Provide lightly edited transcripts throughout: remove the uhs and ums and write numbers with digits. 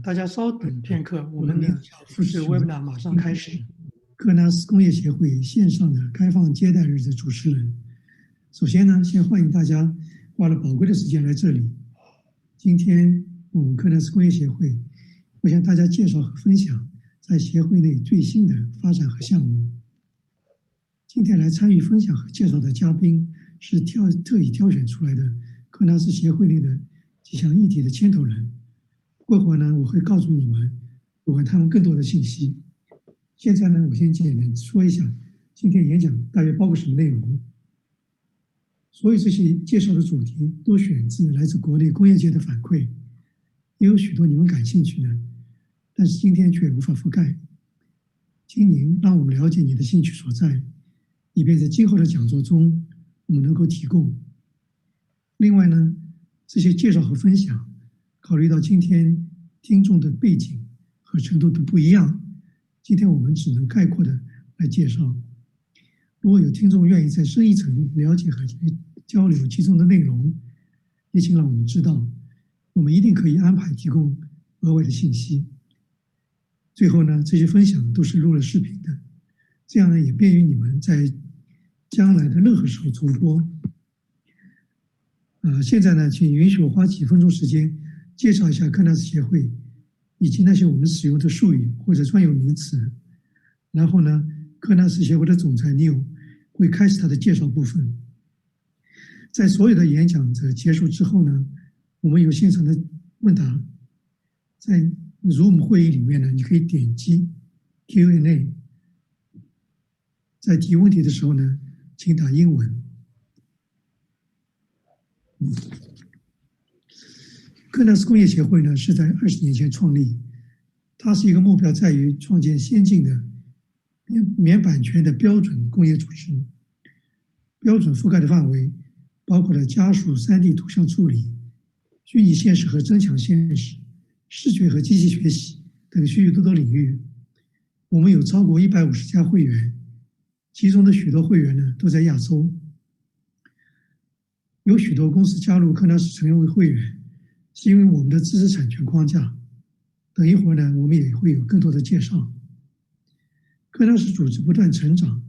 大家稍等片刻，我们的复试 Webinar 马上开始。科纳斯工业协会线上的开放接待日的主持人。首先呢，先欢迎大家花了宝贵的时间来这里。今天我们科纳斯工业协会会向大家介绍和分享在协会内最新的发展和项目。今天来参与分享和介绍的嘉宾是特意挑选出来的科纳斯协会内的几项议题的牵头人。过会儿呢，我会告诉你们有关他们更多的信息。现在呢，我先简单说一下今天演讲大约包括什么内容。所有这些介绍的主题都选自来自国内工业界的反馈，也有许多你们感兴趣的，但是今天却无法覆盖。请您让我们了解你的兴趣所在，以便在今后的讲座中我们能够提供。另外呢，这些介绍和分享考虑到今天听众的背景和程度都不一样，今天我们只能概括的来介绍。如果有听众愿意再深一层了解和交流其中的内容，也请让我们知道，我们一定可以安排提供额外的信息。最后呢，这些分享都是录了视频的，这样呢也便于你们在将来的任何时候重播。现在呢，请允许我花几分钟时间介绍一下科纳斯协会以及那些我们使用的术语或者专有名词。然后呢，科纳斯协会的总裁Neil会开始他的介绍部分。在所有的演讲者结束之后呢，我们有现场的问答。在 Zoom 会议里面呢，你可以点击 Q&A， 在提问题的时候呢，请打英文。科纳斯工业协会呢是在20年前创立，它是一个目标在于创建先进的免版权的标准工业组织。标准覆盖的范围包括了加速 3D 图像处理、虚拟现实和增强现实、视觉和机器学习等许许多多领域。我们有超过150家会员，其中的许多会员呢都在亚洲。有许多公司加入科纳斯成为会员，是因为我们的知识产权框架。等一会儿呢，我们也会有更多的介绍。科纳斯组织不断成长，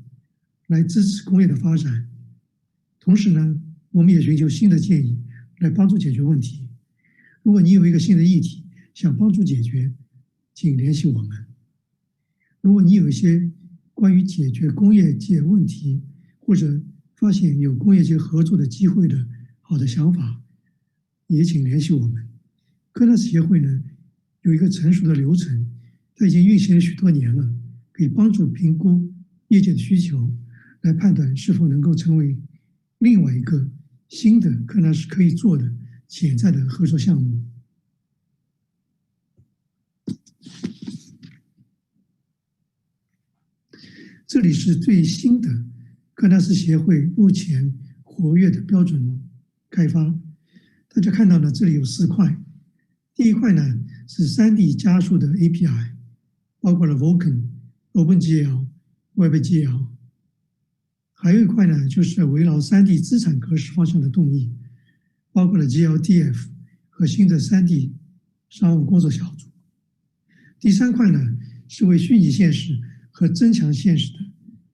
来支持工业的发展。同时呢，我们也寻求新的建议，来帮助解决问题。如果你有一个新的议题想帮助解决，请联系我们。如果你有一些关于解决工业界问题，或者发现有工业界合作的机会的好的想法，也请联系我们。科纳斯协会呢有一个成熟的流程，它已经运行了许多年了，可以帮助评估业界的需求，来判断是否能够成为另外一个新的科纳斯可以做的潜在的合作项目。这里是最新的科纳斯协会目前活跃的标准开发。大家看到呢，这里有4块。第一块呢是 3D 加速的 API， 包括了 Vulkan、OpenGL、WebGL。还有一块呢就是围绕 3D 资产格式方向的动议，包括了 glTF 和新的 3D 商务工作小组。第3块呢是为虚拟现实和增强现实的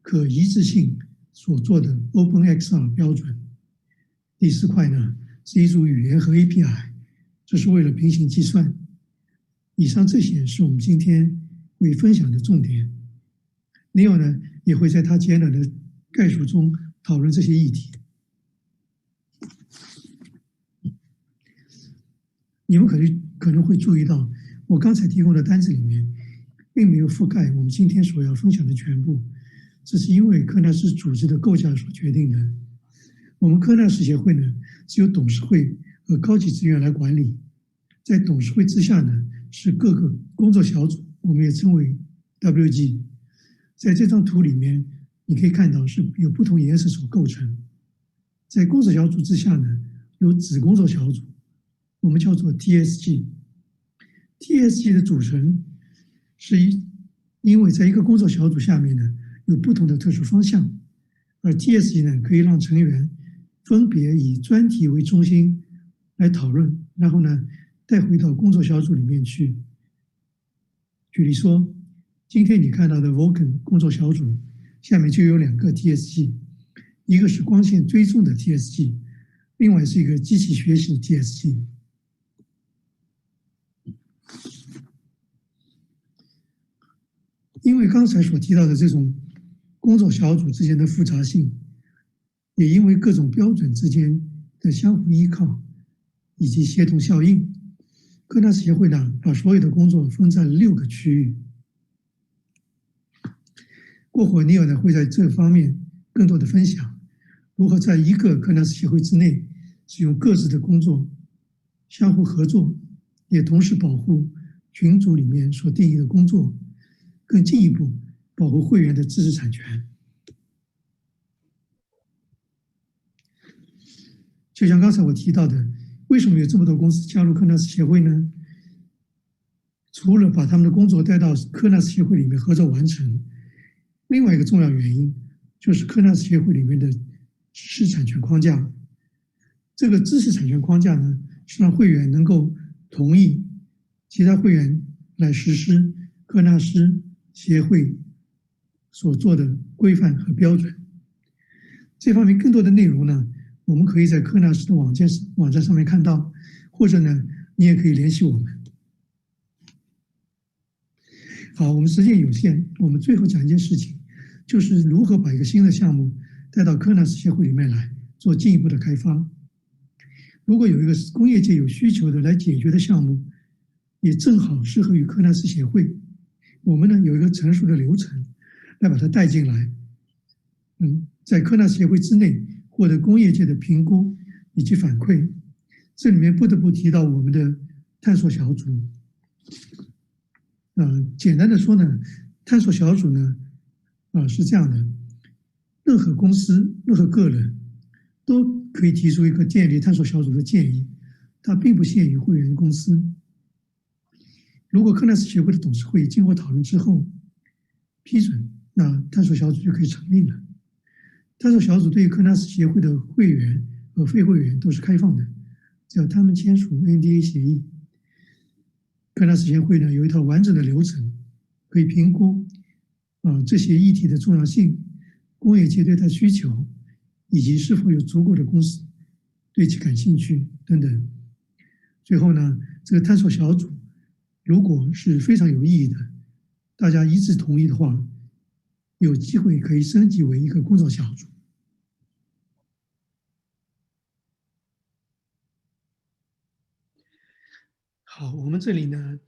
可一致性所做的 OpenXR 标准。第4块呢是一组语言和 API， 这是为了平行计算。以上这些是我们今天会分享的重点。Neil呢也会在他简短的概述中讨论这些议题。你们可能会注意到，我刚才提供的单子里面并没有覆盖我们今天所要分享的全部，这是因为科纳斯组织的构架所决定的。我们科纳斯协会呢是由董事会和高级职员来管理，在董事会之下呢是各个工作小组，我们也称为 WG。 在这张图里面你可以看到是有不同颜色所构成。在工作小组之下呢有子工作小组，我们叫做 TSG。TSG 的组成是因为在一个工作小组下面呢有不同的特殊方向，而 TSG 呢可以让成员分别以专题为中心来讨论，然后呢带回到工作小组里面去举例说，今天你看到的 Vulkan 工作小组下面就有2个 TSG， 一个是光线追踪的 TSG， 另外是一个机器学习的 TSG。因为刚才所提到的这种工作小组之间的复杂性，也因为各种标准之间的相互依靠以及协同效应，科纳斯协会呢把所有的工作分在了6个区域。过会尼尔呢会在这方面更多的分享，如何在一个科纳斯协会之内使用各自的工作相互合作，也同时保护群组里面所定义的工作，更进一步保护会员的知识产权。就像刚才我提到的，为什么有这么多公司加入科纳斯协会呢？除了把他们的工作带到科纳斯协会里面合作完成，另外一个重要原因就是科纳斯协会里面的知识产权框架。这个知识产权框架呢，是让会员能够同意其他会员来实施科纳斯协会所做的规范和标准。这方面更多的内容呢，我们可以在科纳斯的网站上面看到，或者呢，你也可以联系我们。好，我们时间有限，我们最后讲一件事情，就是如何把一个新的项目带到科纳斯协会里面来做进一步的开发。如果有一个工业界有需求的来解决的项目，也正好适合于科纳斯协会，我们呢有一个成熟的流程来把它带进来。在科纳斯协会之内获得工业界的评估以及反馈。这里面不得不提到我们的探索小组。简单的说呢，探索小组呢，是这样的，任何公司、任何个人都可以提出一个建立探索小组的建议，它并不限于会员公司。如果科纳斯协会的董事会经过讨论之后批准，那探索小组就可以成立了。探索小组对于科纳斯协会的会员和非会员都是开放的，只要他们签署 NDA 协议。科纳斯协会呢有一套完整的流程，可以评估这些议题的重要性、工业界对它需求，以及是否有足够的公司对其感兴趣等等。最后呢，这个探索小组如果是非常有意义的，大家一致同意的话，有机会可以升级为一个工作小组。好，我们这里呢，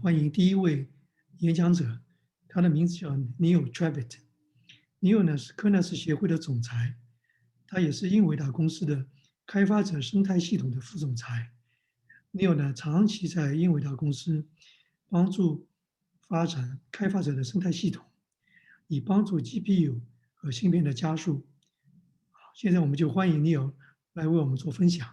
欢迎第一位演讲者，他的名字叫 Neil Travitt。Neil 呢是科纳斯协会的总裁，他也是英伟达公司的开发者生态系统的副总裁。Neil 呢长期在英伟达公司帮助发展开发者的生态系统，以帮助 GPU 和芯片的加速。现在我们就欢迎 Neil 来为我们做分享。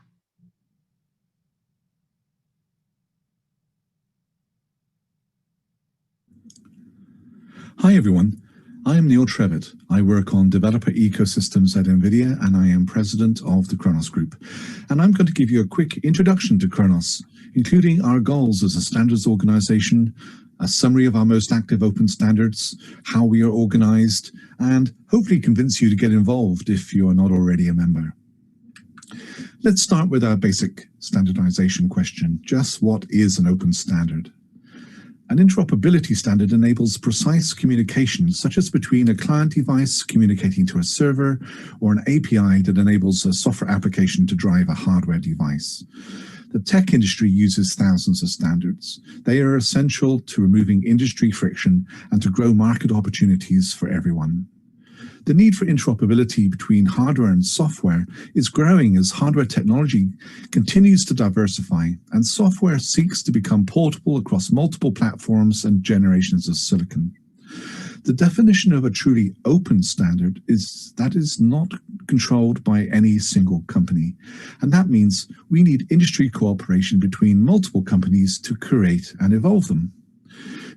Hi everyone, I am Neil Trevitt. I work on developer ecosystems at NVIDIA and I am president of the Khronos Group. And I'm going to give you a quick introduction to Khronos, including our goals as a standards organization, a summary of our most active open standards, how we are organized, and hopefully convince you to get involved if you are not already a member. Let's start with our basic standardization question. Just what is an open standard? An interoperability standard enables precise communication, such as between a client device communicating to a server or an API that enables a software application to drive a hardware device. The tech industry uses thousands of standards. They are essential to removing industry friction and to grow market opportunities for everyone. The need for interoperability between hardware and software is growing as hardware technology continues to diversify and software seeks to become portable across multiple platforms and generations of silicon. The definition of a truly open standard is that is not controlled by any single company. And that means we need industry cooperation between multiple companies to create and evolve them.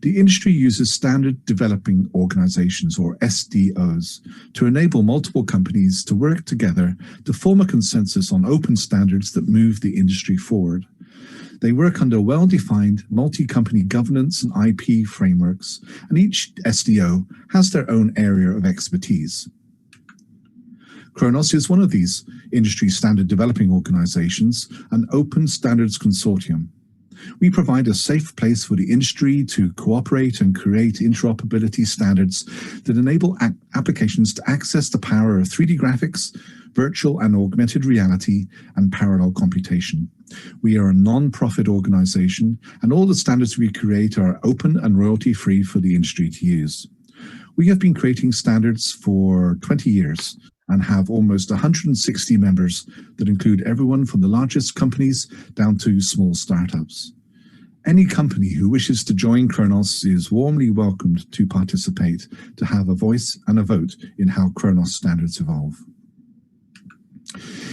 The industry uses standard developing organizations, or SDOs, to enable multiple companies to work together to form a consensus on open standards that move the industry forward. They work under well-defined multi-company governance and IP frameworks, and each SDO has their own area of expertise. Khronos is one of these industry standard developing organizations, an open standards consortium. We provide a safe place for the industry to cooperate and create interoperability standards that enable applications to access the power of 3D graphics, virtual and augmented reality, and parallel computation. We are a non-profit organization, and all the standards we create are open and royalty-free for the industry to use. We have been creating standards for 20 years and have almost 160 members that include everyone from the largest companies down to small startups. Any company who wishes to join Khronos is warmly welcomed to participate, to have a voice and a vote in how Khronos standards evolve.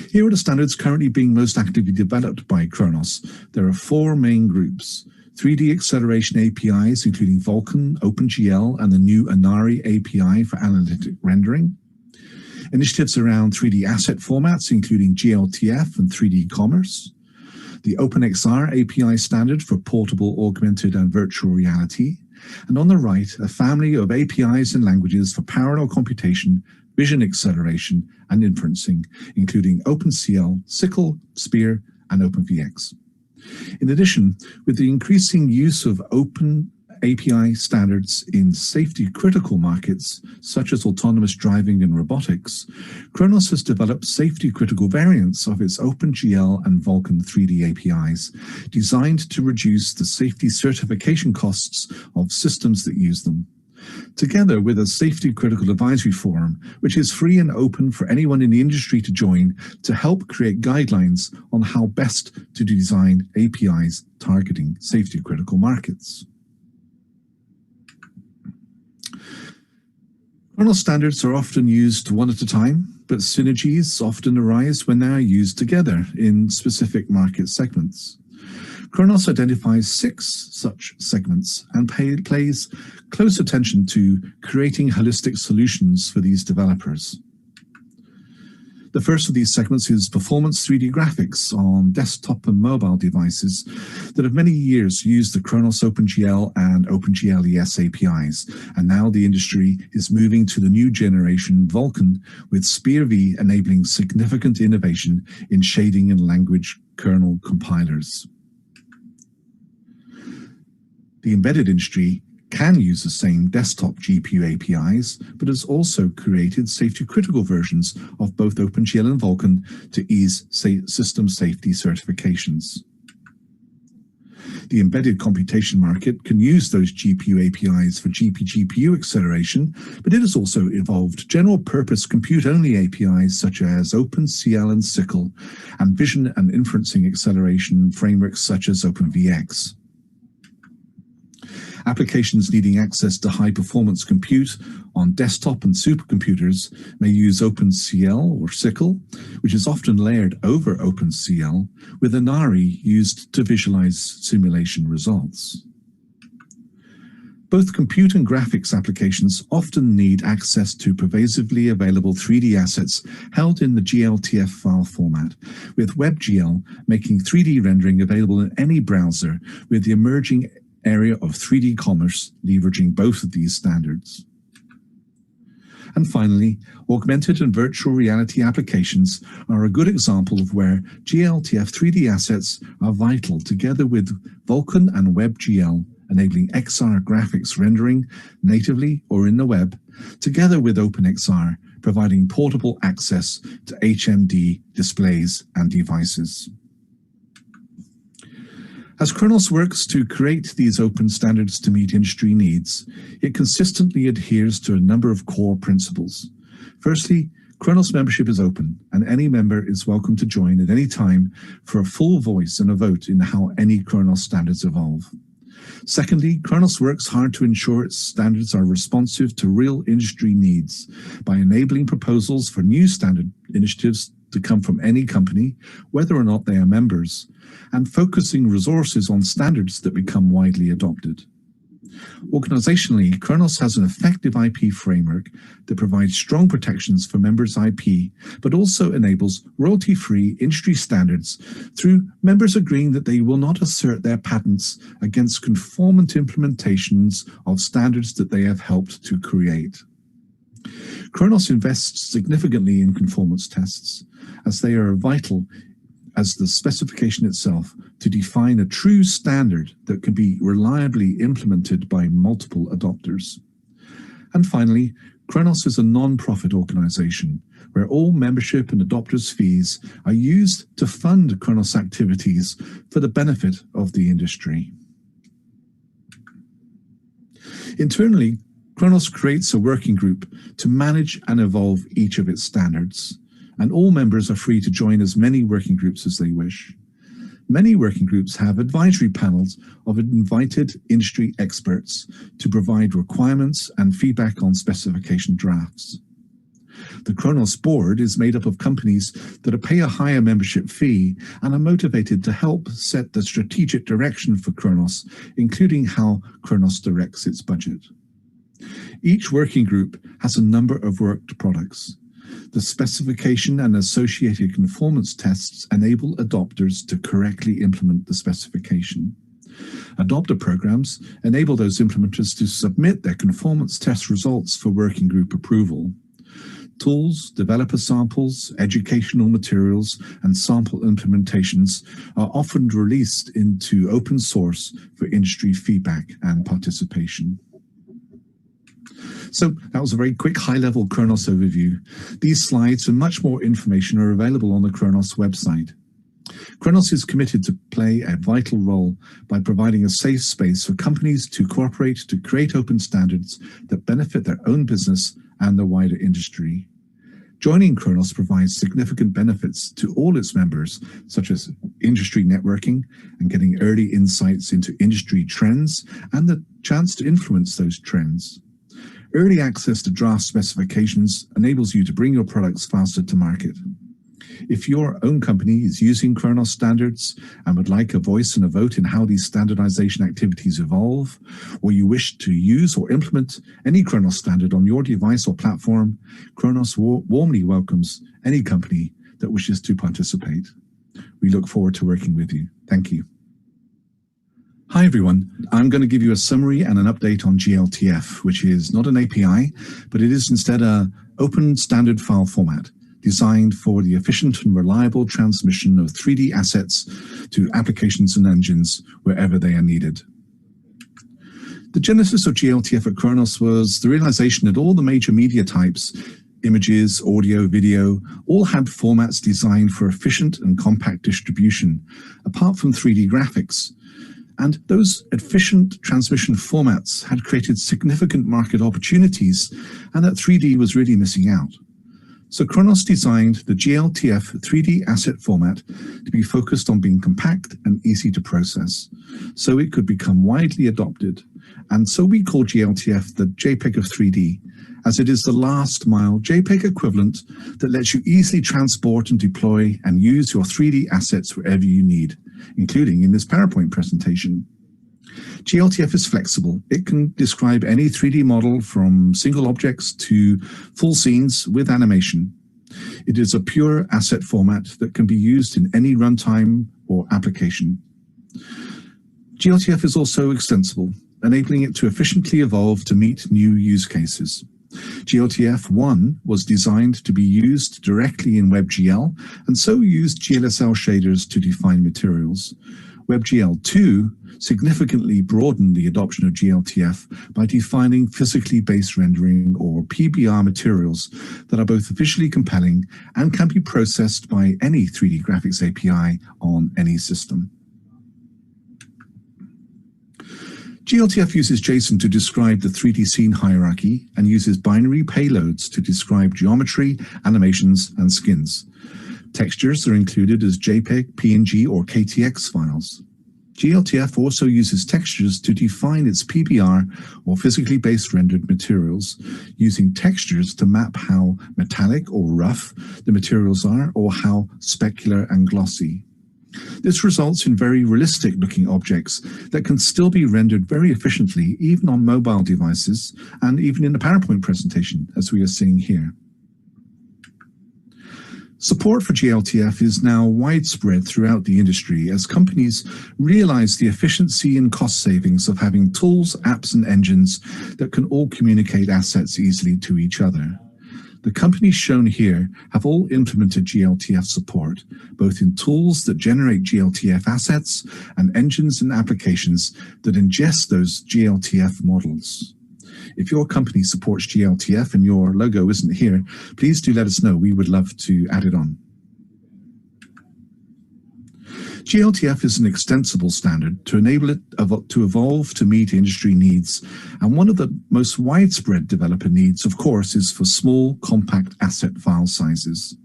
Here are the standards currently being most actively developed by Khronos. There are 4 main groups: 3D acceleration APIs, including Vulkan, OpenGL, and the new Inari API for analytic rendering. Initiatives around 3D asset formats, including glTF and 3D commerce. The OpenXR API standard for portable, augmented, and virtual reality. And on the right, a family of APIs and languages for parallel computation, vision acceleration, and inferencing, including OpenCL, SYCL, Spear, and OpenVX. In addition, with the increasing use of open API standards in safety-critical markets, such as autonomous driving and robotics, Khronos has developed safety-critical variants of its OpenGL and Vulkan 3D APIs, designed to reduce the safety certification costs of systems that use them. Together with a safety-critical advisory forum, which is free and open for anyone in the industry to join, to help create guidelines on how best to design APIs targeting safety-critical markets. Khronos standards are often used one at a time, but synergies often arise when they are used together in specific market segments. Khronos identifies 6 such segments and pays close attention to creating holistic solutions for these developers. The first of these segments is performance 3D graphics on desktop and mobile devices that have many years used the Khronos OpenGL and OpenGL-ES APIs, and now the industry is moving to the new generation Vulkan with SpearV enabling significant innovation in shading and language kernel compilers. The embedded industry can use the same desktop GPU APIs, but has also created safety-critical versions of both OpenGL and Vulkan to ease system safety certifications. The embedded computation market can use those GPU APIs for GPU acceleration, but it has also evolved general-purpose compute-only APIs such as OpenCL and SYCL, and vision and inferencing acceleration frameworks such as OpenVX. Applications needing access to high-performance compute on desktop and supercomputers may use OpenCL or SYCL, which is often layered over OpenCL, with Inari used to visualize simulation results. Both compute and graphics applications often need access to pervasively available 3D assets held in the glTF file format, with WebGL making 3D rendering available in any browser, with the emerging area of 3D commerce leveraging both of these standards. And finally, augmented and virtual reality applications are a good example of where glTF 3D assets are vital, together with Vulkan and WebGL enabling XR graphics rendering natively or in the web, together with OpenXR providing portable access to HMD displays and devices. As Khronos works to create these open standards to meet industry needs, it consistently adheres to a number of core principles. Firstly, Khronos membership is open, and any member is welcome to join at any time for a full voice and a vote in how any Khronos standards evolve. Secondly, Khronos works hard to ensure its standards are responsive to real industry needs by enabling proposals for new standard initiatives to come from any company, whether or not they are members, and focusing resources on standards that become widely adopted. Organizationally, Khronos has an effective IP framework that provides strong protections for members' IP, but also enables royalty-free industry standards through members agreeing that they will not assert their patents against conformant implementations of standards that they have helped to create. Khronos invests significantly in conformance tests, as they are vital as the specification itself to define a true standard that can be reliably implemented by multiple adopters. And finally, Khronos is a non-profit organization where all membership and adopters' fees are used to fund Khronos activities for the benefit of the industry. Internally, Khronos creates a working group to manage and evolve each of its standards, and all members are free to join as many working groups as they wish. Many working groups have advisory panels of invited industry experts to provide requirements and feedback on specification drafts. The Khronos board is made up of companies that pay a higher membership fee and are motivated to help set the strategic direction for Khronos, including how Khronos directs its budget. Each working group has a number of worked products. The specification and associated conformance tests enable adopters to correctly implement the specification. Adopter programs enable those implementers to submit their conformance test results for working group approval. Tools, developer samples, educational materials, and sample implementations are often released into open source for industry feedback and participation. So that was a very quick high-level Khronos overview. These slides and much more information are available on the Khronos website. Khronos is committed to play a vital role by providing a safe space for companies to cooperate to create open standards that benefit their own business and the wider industry. Joining Khronos provides significant benefits to all its members, such as industry networking and getting early insights into industry trends and the chance to influence those trends. Early access to draft specifications enables you to bring your products faster to market. If your own company is using Khronos standards and would like a voice and a vote in how these standardization activities evolve, or you wish to use or implement any Khronos standard on your device or platform, Khronos warmly welcomes any company that wishes to participate. We look forward to working with you. Thank you. Hi everyone, I'm going to give you a summary and an update on glTF, which is not an API, but it is instead an open standard file format designed for the efficient and reliable transmission of 3D assets to applications and engines wherever they are needed. The genesis of glTF at Khronos was the realization that all the major media types, images, audio, video, all had formats designed for efficient and compact distribution, apart from 3D graphics. And those efficient transmission formats had created significant market opportunities, and that 3D was really missing out. So Khronos designed the glTF 3D asset format to be focused on being compact and easy to process, so it could become widely adopted. And so we call glTF the JPEG of 3D, as it is the last mile JPEG equivalent that lets you easily transport and deploy and use your 3D assets wherever you need, including in this PowerPoint presentation. glTF is flexible. It can describe any 3D model from single objects to full scenes with animation. It is a pure asset format that can be used in any runtime or application. glTF is also extensible, enabling it to efficiently evolve to meet new use cases. glTF 1 was designed to be used directly in WebGL, and so used GLSL shaders to define materials. WebGL 2 significantly broadened the adoption of glTF by defining physically based rendering, or PBR, materials that are both visually compelling and can be processed by any 3D graphics API on any system. glTF uses JSON to describe the 3D scene hierarchy and uses binary payloads to describe geometry, animations, and skins. Textures are included as JPEG, PNG, or KTX files. glTF also uses textures to define its PBR, or physically based rendered materials, using textures to map how metallic or rough the materials are, or how specular and glossy. This results in very realistic-looking objects that can still be rendered very efficiently even on mobile devices and even in a PowerPoint presentation, as we are seeing here. Support for glTF is now widespread throughout the industry as companies realize the efficiency and cost savings of having tools, apps, and engines that can all communicate assets easily to each other. The companies shown here have all implemented glTF support, both in tools that generate glTF assets and engines and applications that ingest those glTF models. If your company supports glTF and your logo isn't here, please do let us know. We would love to add it on. glTF is an extensible standard to enable it to evolve to meet industry needs, and one of the most widespread developer needs, of course, is for small, compact asset file sizes.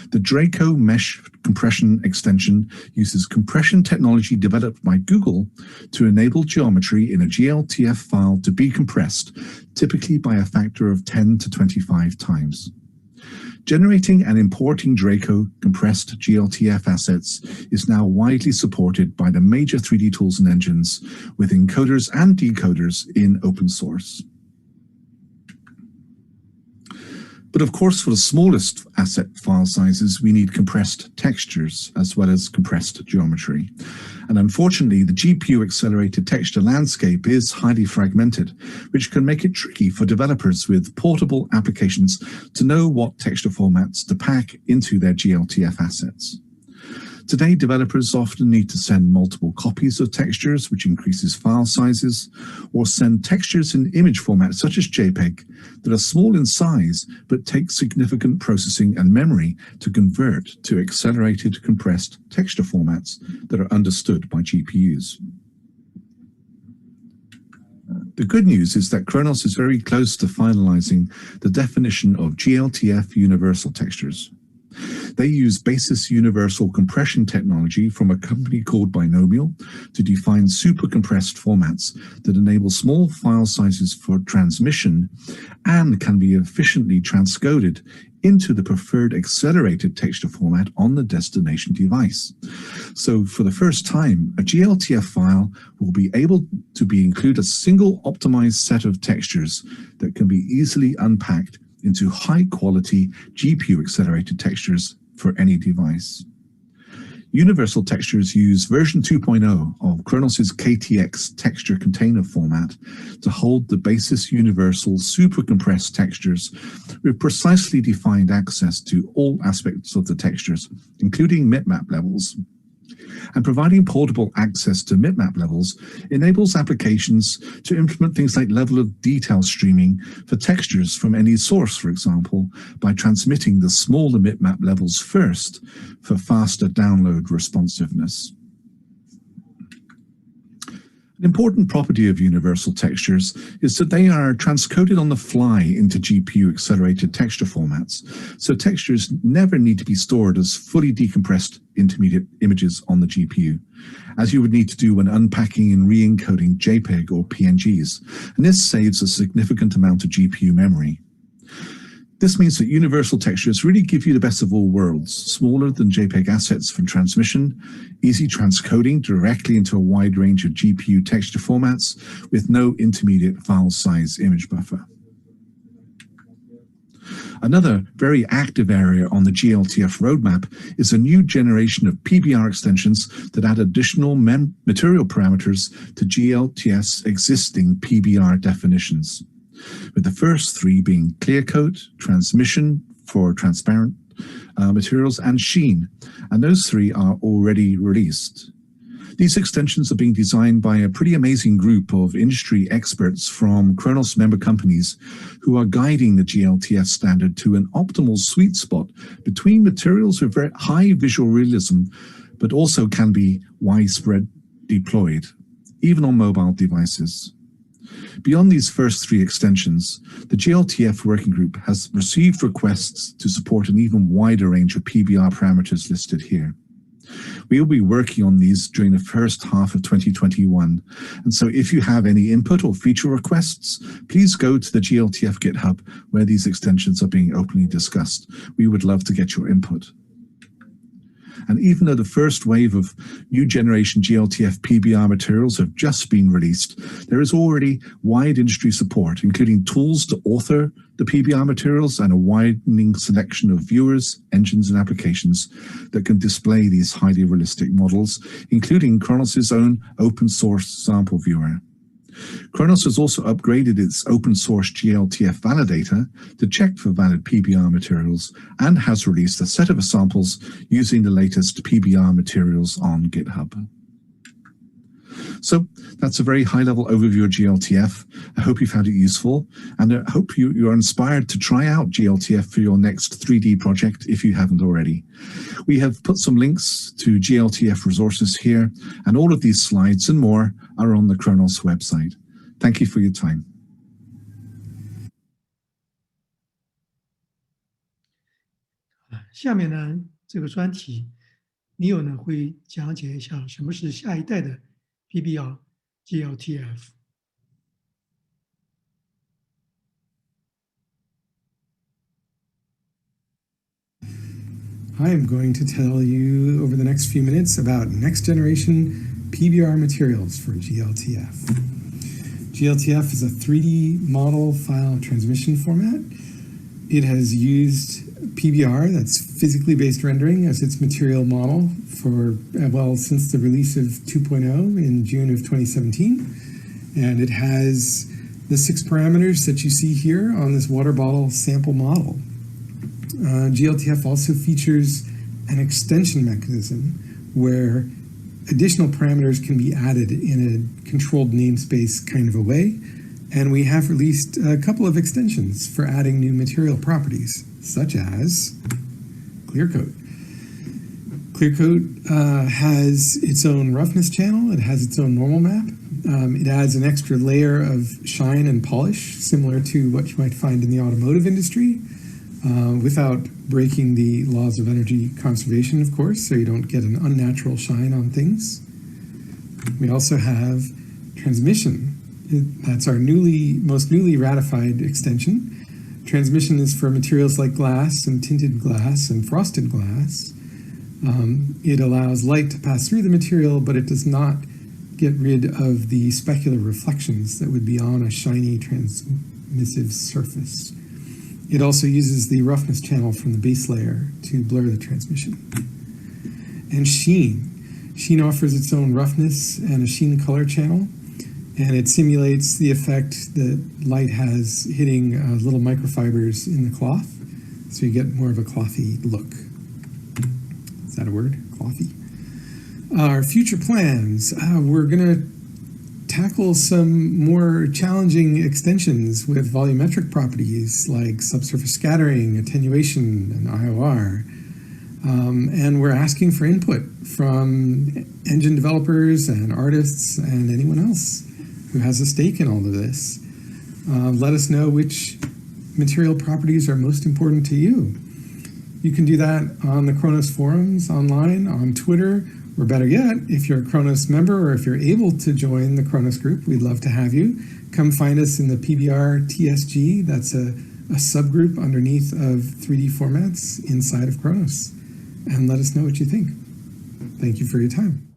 The Draco Mesh compression extension uses compression technology developed by Google to enable geometry in a glTF file to be compressed, typically by a factor of 10 to 25 times. Generating and importing Draco compressed glTF assets is now widely supported by the major 3D tools and engines with encoders and decoders in open source. But of course, for the smallest asset file sizes, we need compressed textures as well as compressed geometry. And unfortunately, the GPU-accelerated texture landscape is highly fragmented, which can make it tricky for developers with portable applications to know what texture formats to pack into their glTF assets. Today, developers often need to send multiple copies of textures, which increases file sizes, or send textures in image formats such as JPEG that are small in size but take significant processing and memory to convert to accelerated compressed texture formats that are understood by GPUs. The good news is that Khronos is very close to finalizing the definition of glTF universal textures. They use basis universal compression technology from a company called Binomial to define super compressed formats that enable small file sizes for transmission and can be efficiently transcoded into the preferred accelerated texture format on the destination device. So for the first time, a glTF file will be able to include a single optimized set of textures that can be easily unpacked into high-quality GPU-accelerated textures for any device. Universal textures use version 2.0 of Khronos' KTX texture container format to hold the basis universal super compressed textures with precisely defined access to all aspects of the textures, including bitmap levels. And providing portable access to bitmap levels enables applications to implement things like level of detail streaming for textures from any source, for example, by transmitting the smaller bitmap levels first for faster download responsiveness. An important property of universal textures is that they are transcoded on the fly into GPU-accelerated texture formats, so textures never need to be stored as fully decompressed intermediate images on the GPU, as you would need to do when unpacking and re-encoding JPEG or PNGs, and this saves a significant amount of GPU memory. This means that universal textures really give you the best of all worlds: smaller than JPEG assets for transmission, easy transcoding directly into a wide range of GPU texture formats with no intermediate file size image buffer. Another very active area on the glTF roadmap is a new generation of PBR extensions that add additional material parameters to glTF's existing PBR definitions, with the first three being clear coat, transmission for transparent materials, and sheen, and those three are already released. These extensions are being designed by a pretty amazing group of industry experts from Khronos member companies who are guiding the glTF standard to an optimal sweet spot between materials with very high visual realism, but also can be widespread deployed, even on mobile devices. Beyond these first three extensions, the glTF working group has received requests to support an even wider range of PBR parameters listed here. We will be working on these during the first half of 2021, and so if you have any input or feature requests, please go to the glTF GitHub where these extensions are being openly discussed. We would love to get your input. And even though the first wave of new generation glTF PBR materials have just been released, there is already wide industry support, including tools to author the PBR materials and a widening selection of viewers, engines, and applications that can display these highly realistic models, including Khronos' own open source sample viewer. Khronos has also upgraded its open source glTF validator to check for valid PBR materials and has released a set of samples using the latest PBR materials on GitHub. So that's a very high-level overview of glTF. I hope you found it useful, and I hope you are inspired to try out glTF for your next 3D project if you haven't already. We have put some links to glTF resources here, and all of these slides and more are on the Khronos website. Thank you for your time. 下面呢，这个专题，Neil呢会讲解一下什么是下一代的 PBR glTF。I am going to tell you over the next few minutes about next generation PBR materials for glTF. glTF is a 3D model file transmission format. It has used PBR, that's physically based rendering, as its material model for, well, since the release of 2.0 in June of 2017. And it has the 6 parameters that you see here on this water bottle sample model. glTF also features an extension mechanism where additional parameters can be added in a controlled namespace kind of a way. And we have released a couple of extensions for adding new material properties, such as clearcoat. Clearcoat has its own roughness channel. It has its own normal map. It adds an extra layer of shine and polish, similar to what you might find in the automotive industry, without breaking the laws of energy conservation, of course, so you don't get an unnatural shine on things. We also have transmission. That's our most newly ratified extension. Transmission is for materials like glass and tinted glass and frosted glass. It allows light to pass through the material, but it does not get rid of the specular reflections that would be on a shiny transmissive surface. It also uses the roughness channel from the base layer to blur the transmission. And sheen. Sheen offers its own roughness and a sheen color channel, and it simulates the effect that light has hitting little microfibers in the cloth, so you get more of a clothy look. Is that a word? Clothy. Our future plans. We're going to tackle some more challenging extensions with volumetric properties like subsurface scattering, attenuation, and IOR. And we're asking for input from engine developers and artists and anyone else who has a stake in all of this. Let us know which material properties are most important to you. You can do that on the Khronos forums, online, on Twitter, or better yet, if you're a Khronos member or if you're able to join the Khronos Group, we'd love to have you. Come find us in the PBR TSG. That's a subgroup underneath of 3D formats inside of Khronos. And let us know what you think. Thank you for your time.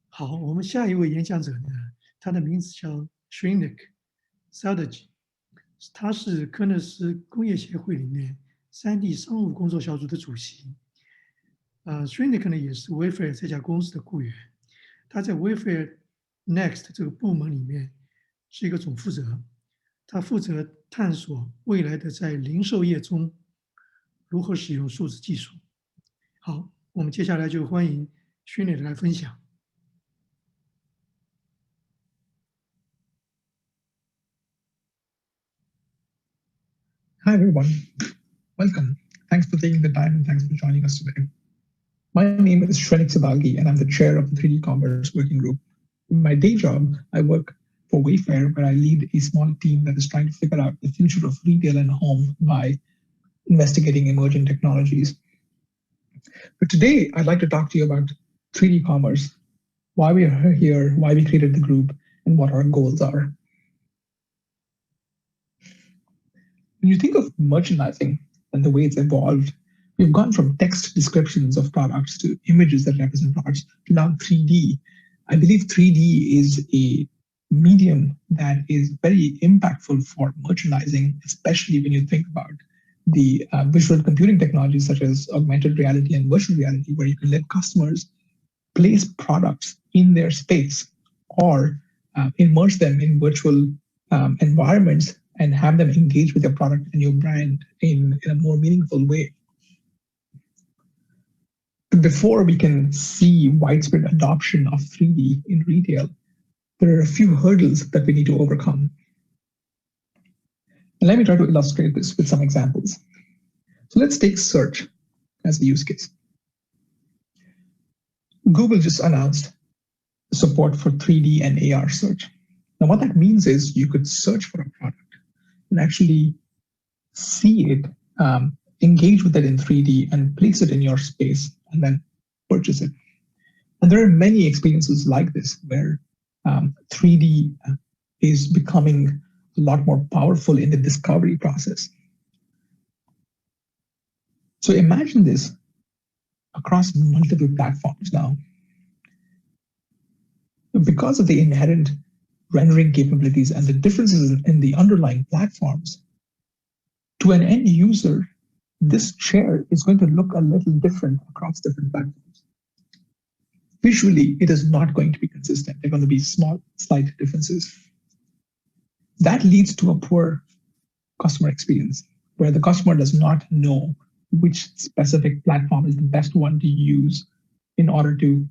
好，我们下一位演讲者呢，他的名字叫 Khronos Group，他是科诺斯工业协会里面3D 商务工作小组的主席。Khronos 呢也是 Wayfair 这家公司的雇员，他在 Wayfair Next 这个部门里面是一个总负责，他负责探索未来的在零售业中如何使用数字技术。好，我们接下来就欢迎 Khronos 来分享。Hi, everyone. Welcome. Thanks for taking the time and thanks for joining us today. My name is Shrenik Sabagi, and I'm the chair of the 3D Commerce Working Group. In my day job, I work for Wayfair, where I lead a small team that is trying to figure out the future of retail and home by investigating emerging technologies. But today, I'd like to talk to you about 3D commerce, why we are here, why we created the group, and what our goals are. when you think of merchandising and the way it's evolved, we've gone from text descriptions of products to images that represent products to now 3D. I believe 3D is a medium that is very impactful for merchandising, especially when you think about the visual computing technologies such as augmented reality and virtual reality, where you can let customers place products in their space or immerse them in virtual environments and have them engage with your product and your brand in a more meaningful way. Before we can see widespread adoption of 3D in retail, there are a few hurdles that we need to overcome. And let me try to illustrate this with some examples. So let's take search as the use case. Google just announced support for 3D and AR search. Now, what that means is you could search for a product and actually see it, engage with it in 3D and place it in your space and then purchase it. And there are many experiences like this where 3D is becoming a lot more powerful in the discovery process. So imagine this across multiple platforms now. Because of the inherent rendering capabilities and the differences in the underlying platforms, to an end user, this chair is going to look a little different across different platforms. Visually, it is not going to be consistent. There are going to be small, slight differences. That leads to a poor customer experience, where the customer does not know which specific platform is the best one to use in order to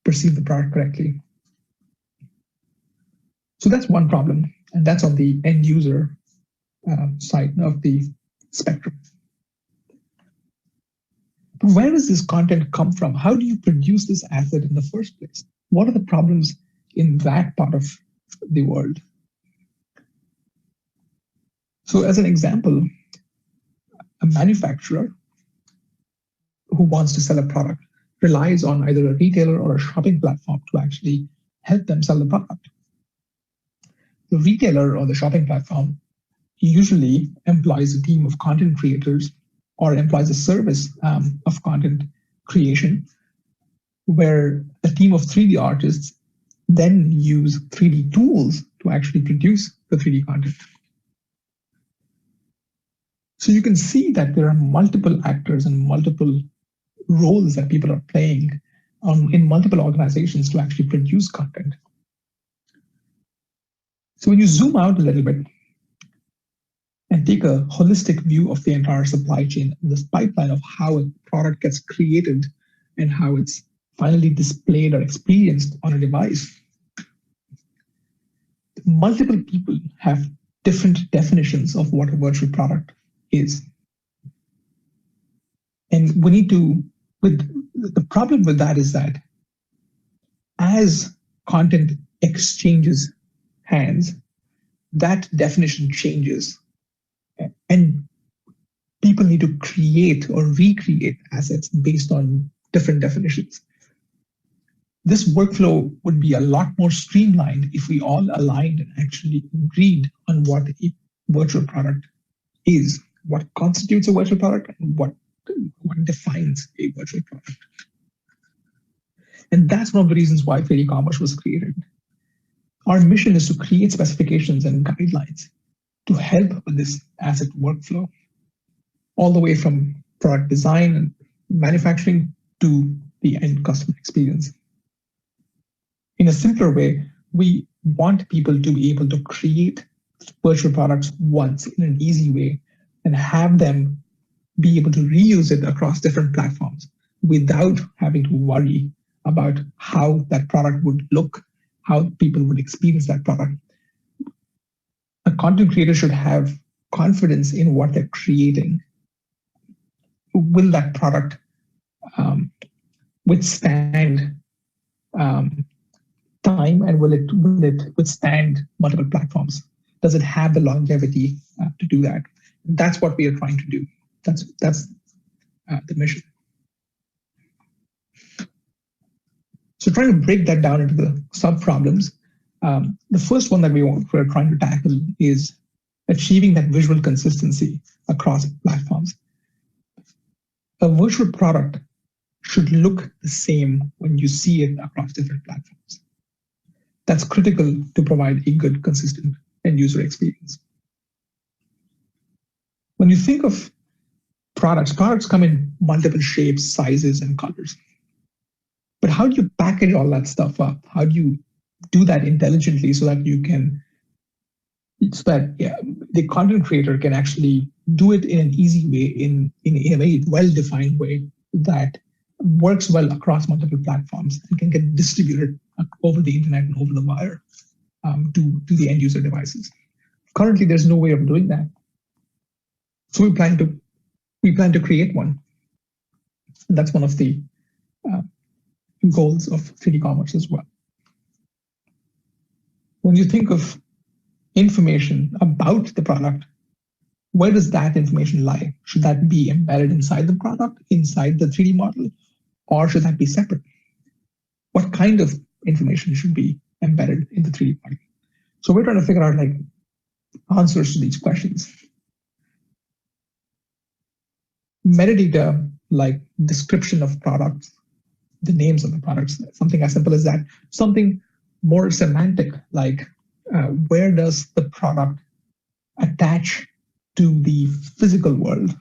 perceive the product correctly. So that's one problem, and that's on the end user side of the spectrum. But where does this content come from? How do you produce this asset in the first place? What are the problems in that part of the world? So as an example, a manufacturer who wants to sell a product relies on either a retailer or a shopping platform to actually help them sell the product. The retailer or the shopping platform usually employs a team of content creators or employs a service of content creation, where a team of 3D artists then use 3D tools to actually produce the 3D content. So you can see that there are multiple actors and multiple roles that people are playing in multiple organizations to actually produce content. So when you zoom out a little bit and take a holistic view of the entire supply chain, this pipeline of how a product gets created and how it's finally displayed or experienced on a device, multiple people have different definitions of what a virtual product is. And we need to, the problem with that is that as content exchanges hands, that definition changes. And people need to create or recreate assets based on different definitions. This workflow would be a lot more streamlined if we all aligned and actually agreed on what a virtual product is, what constitutes a virtual product, and what defines a virtual product. And that's one of the reasons why 3D Commerce was created. Our mission is to create specifications and guidelines to help with this asset workflow, all the way from product design and manufacturing to the end customer experience. In a simpler way, we want people to be able to create virtual products once in an easy way and have them be able to reuse it across different platforms without having to worry about how that product would look, how people would experience that product. A content creator should have confidence in what they're creating. Will that product withstand time, and will it withstand multiple platforms? Does it have the longevity to do that? That's what we are trying to do. That's the mission. So trying to break that down into the sub-problems, the first one that we're trying to tackle is achieving that visual consistency across platforms. A virtual product should look the same when you see it across different platforms. That's critical to provide a good, consistent end user experience. When you think of products come in multiple shapes, sizes, and colors. But how do you package all that stuff up? How do you do that intelligently so that the content creator can actually do it in an easy way, in a very well-defined way that works well across multiple platforms and can get distributed over the internet and over the wire to the end user devices. Currently, there's no way of doing that. So we plan to create one. And that's one of the goals of 3D commerce as well. When you think of information about the product, where does that information lie? Should that be embedded inside the product, inside the 3D model, or should that be separate? What kind of information should be embedded in the 3D model? So we're trying to figure out answers to these questions. Metadata, like description of products, the names of the products, something as simple as that. Something more semantic, like where does the product attach to the physical world?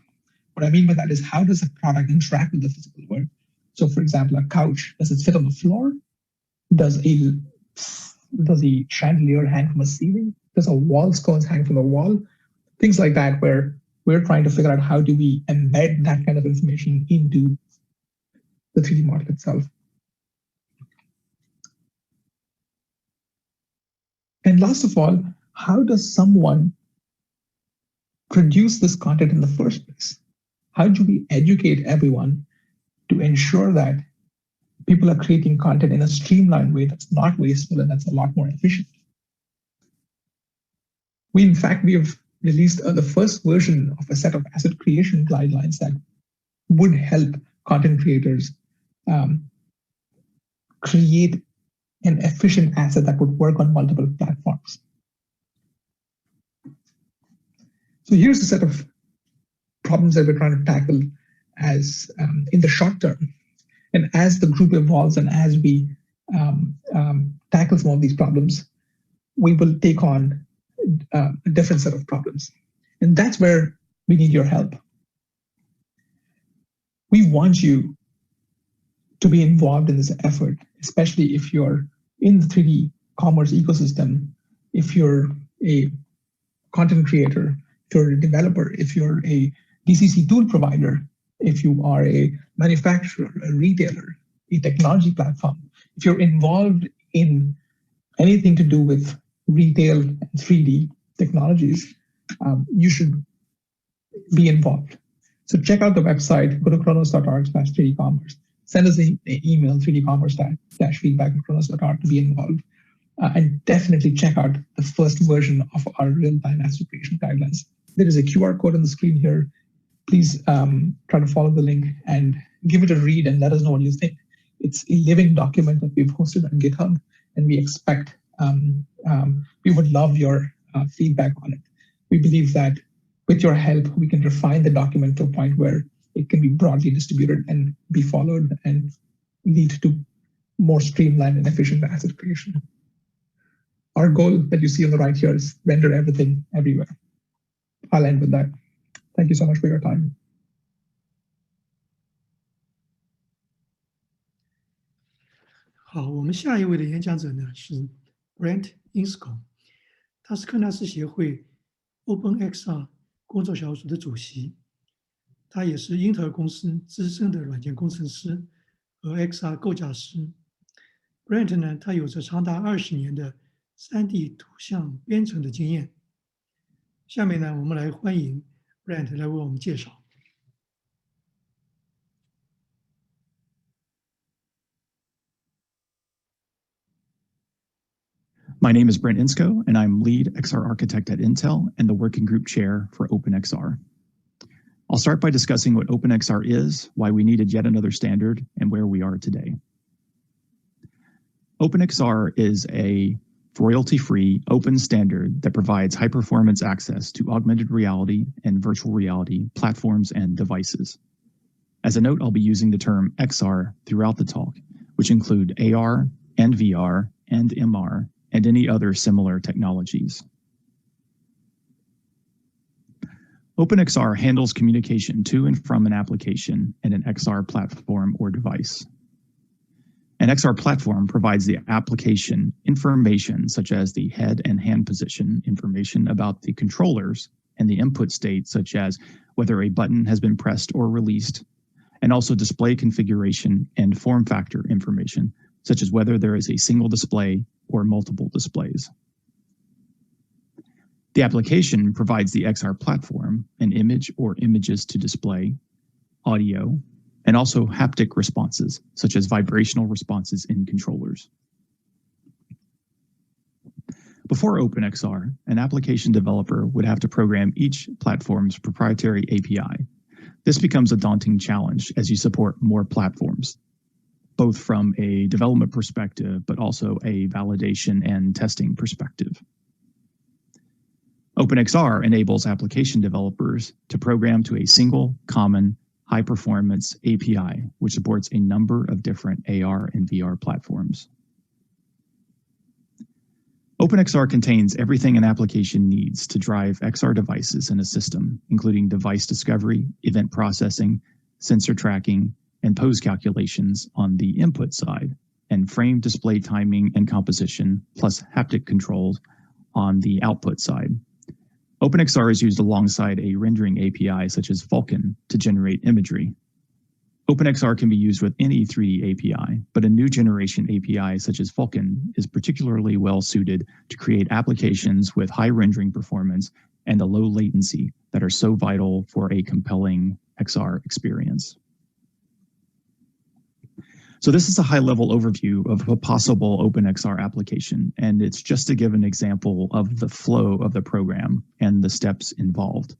What I mean by that is, how does a product interact with the physical world? So for example, a couch, does it fit on the floor? Does a chandelier hang from a ceiling? Does a wall sconce hang from a wall? Things like that, where we're trying to figure out how do we embed that kind of information into the 3D model itself. And last of all, how does someone produce this content in the first place? How do we educate everyone to ensure that people are creating content in a streamlined way that's not wasteful and that's a lot more efficient? In fact, we have released the first version of a set of asset creation guidelines that would help content creators create an efficient asset that would work on multiple platforms. So here's a set of problems that we're trying to tackle as in the short term. And as the group evolves and as we tackle some of these problems, we will take on a different set of problems. And that's where we need your help. We want you to be involved in this effort, especially if you're in the 3D commerce ecosystem, if you're a content creator, if you're a developer, if you're a DCC tool provider, if you are a manufacturer, a retailer, a technology platform, if you're involved in anything to do with retail and 3D technologies, you should be involved. So check out the website, go to khronos.org/3dcommerce. Send us an email, 3dcommerce-feedback@khronos.org to be involved. And definitely check out the first version of our real-time asset creation guidelines. There is a QR code on the screen here. Please try to follow the link and give it a read and let us know what you think. It's a living document that we've hosted on GitHub, and we expect, we would love your feedback on it. We believe that with your help, we can refine the document to a point where it can be broadly distributed and be followed and lead to more streamlined and efficient asset creation. Our goal that you see on the right here is render everything everywhere. I'll end with that. Thank you so much for your time. 好，我们下一位的演讲者呢是 Brent Insco， 他是科纳斯协会 OpenXR 工作小组的主席，他也是英特尔公司资深的软件工程师和 XR 构架师。Brent 呢，他有着长达20年的3D 图像编程的经验。下面呢，我们来欢迎 Brent 来为我们介绍。My name is Brent Insco, and I'm lead XR architect at Intel and the working group chair for OpenXR. I'll start by discussing what OpenXR is, why we needed yet another standard, and where we are today. OpenXR is a royalty-free, open standard that provides high-performance access to augmented reality and virtual reality platforms and devices. As a note, I'll be using the term XR throughout the talk, which include AR and VR and MR and any other similar technologies. OpenXR handles communication to and from an application and an XR platform or device. An XR platform provides the application information such as the head and hand position information about the controllers and the input state such as whether a button has been pressed or released, and also display configuration and form factor information such as whether there is a single display or multiple displays. The application provides the XR platform an image or images to display, audio, and also haptic responses, such as vibrational responses in controllers. Before OpenXR, an application developer would have to program each platform's proprietary API. This becomes a daunting challenge as you support more platforms, both from a development perspective, but also a validation and testing perspective. OpenXR enables application developers to program to a single, common, high-performance API, which supports a number of different AR and VR platforms. OpenXR contains everything an application needs to drive XR devices in a system, including device discovery, event processing, sensor tracking, and pose calculations on the input side, and frame display timing and composition, plus haptic controls on the output side. OpenXR is used alongside a rendering API such as Vulkan to generate imagery. OpenXR can be used with any 3D API, but a new generation API such as Vulkan is particularly well suited to create applications with high rendering performance and the low latency that are so vital for a compelling XR experience. So this is a high-level overview of a possible OpenXR application, and it's just to give an example of the flow of the program and the steps involved.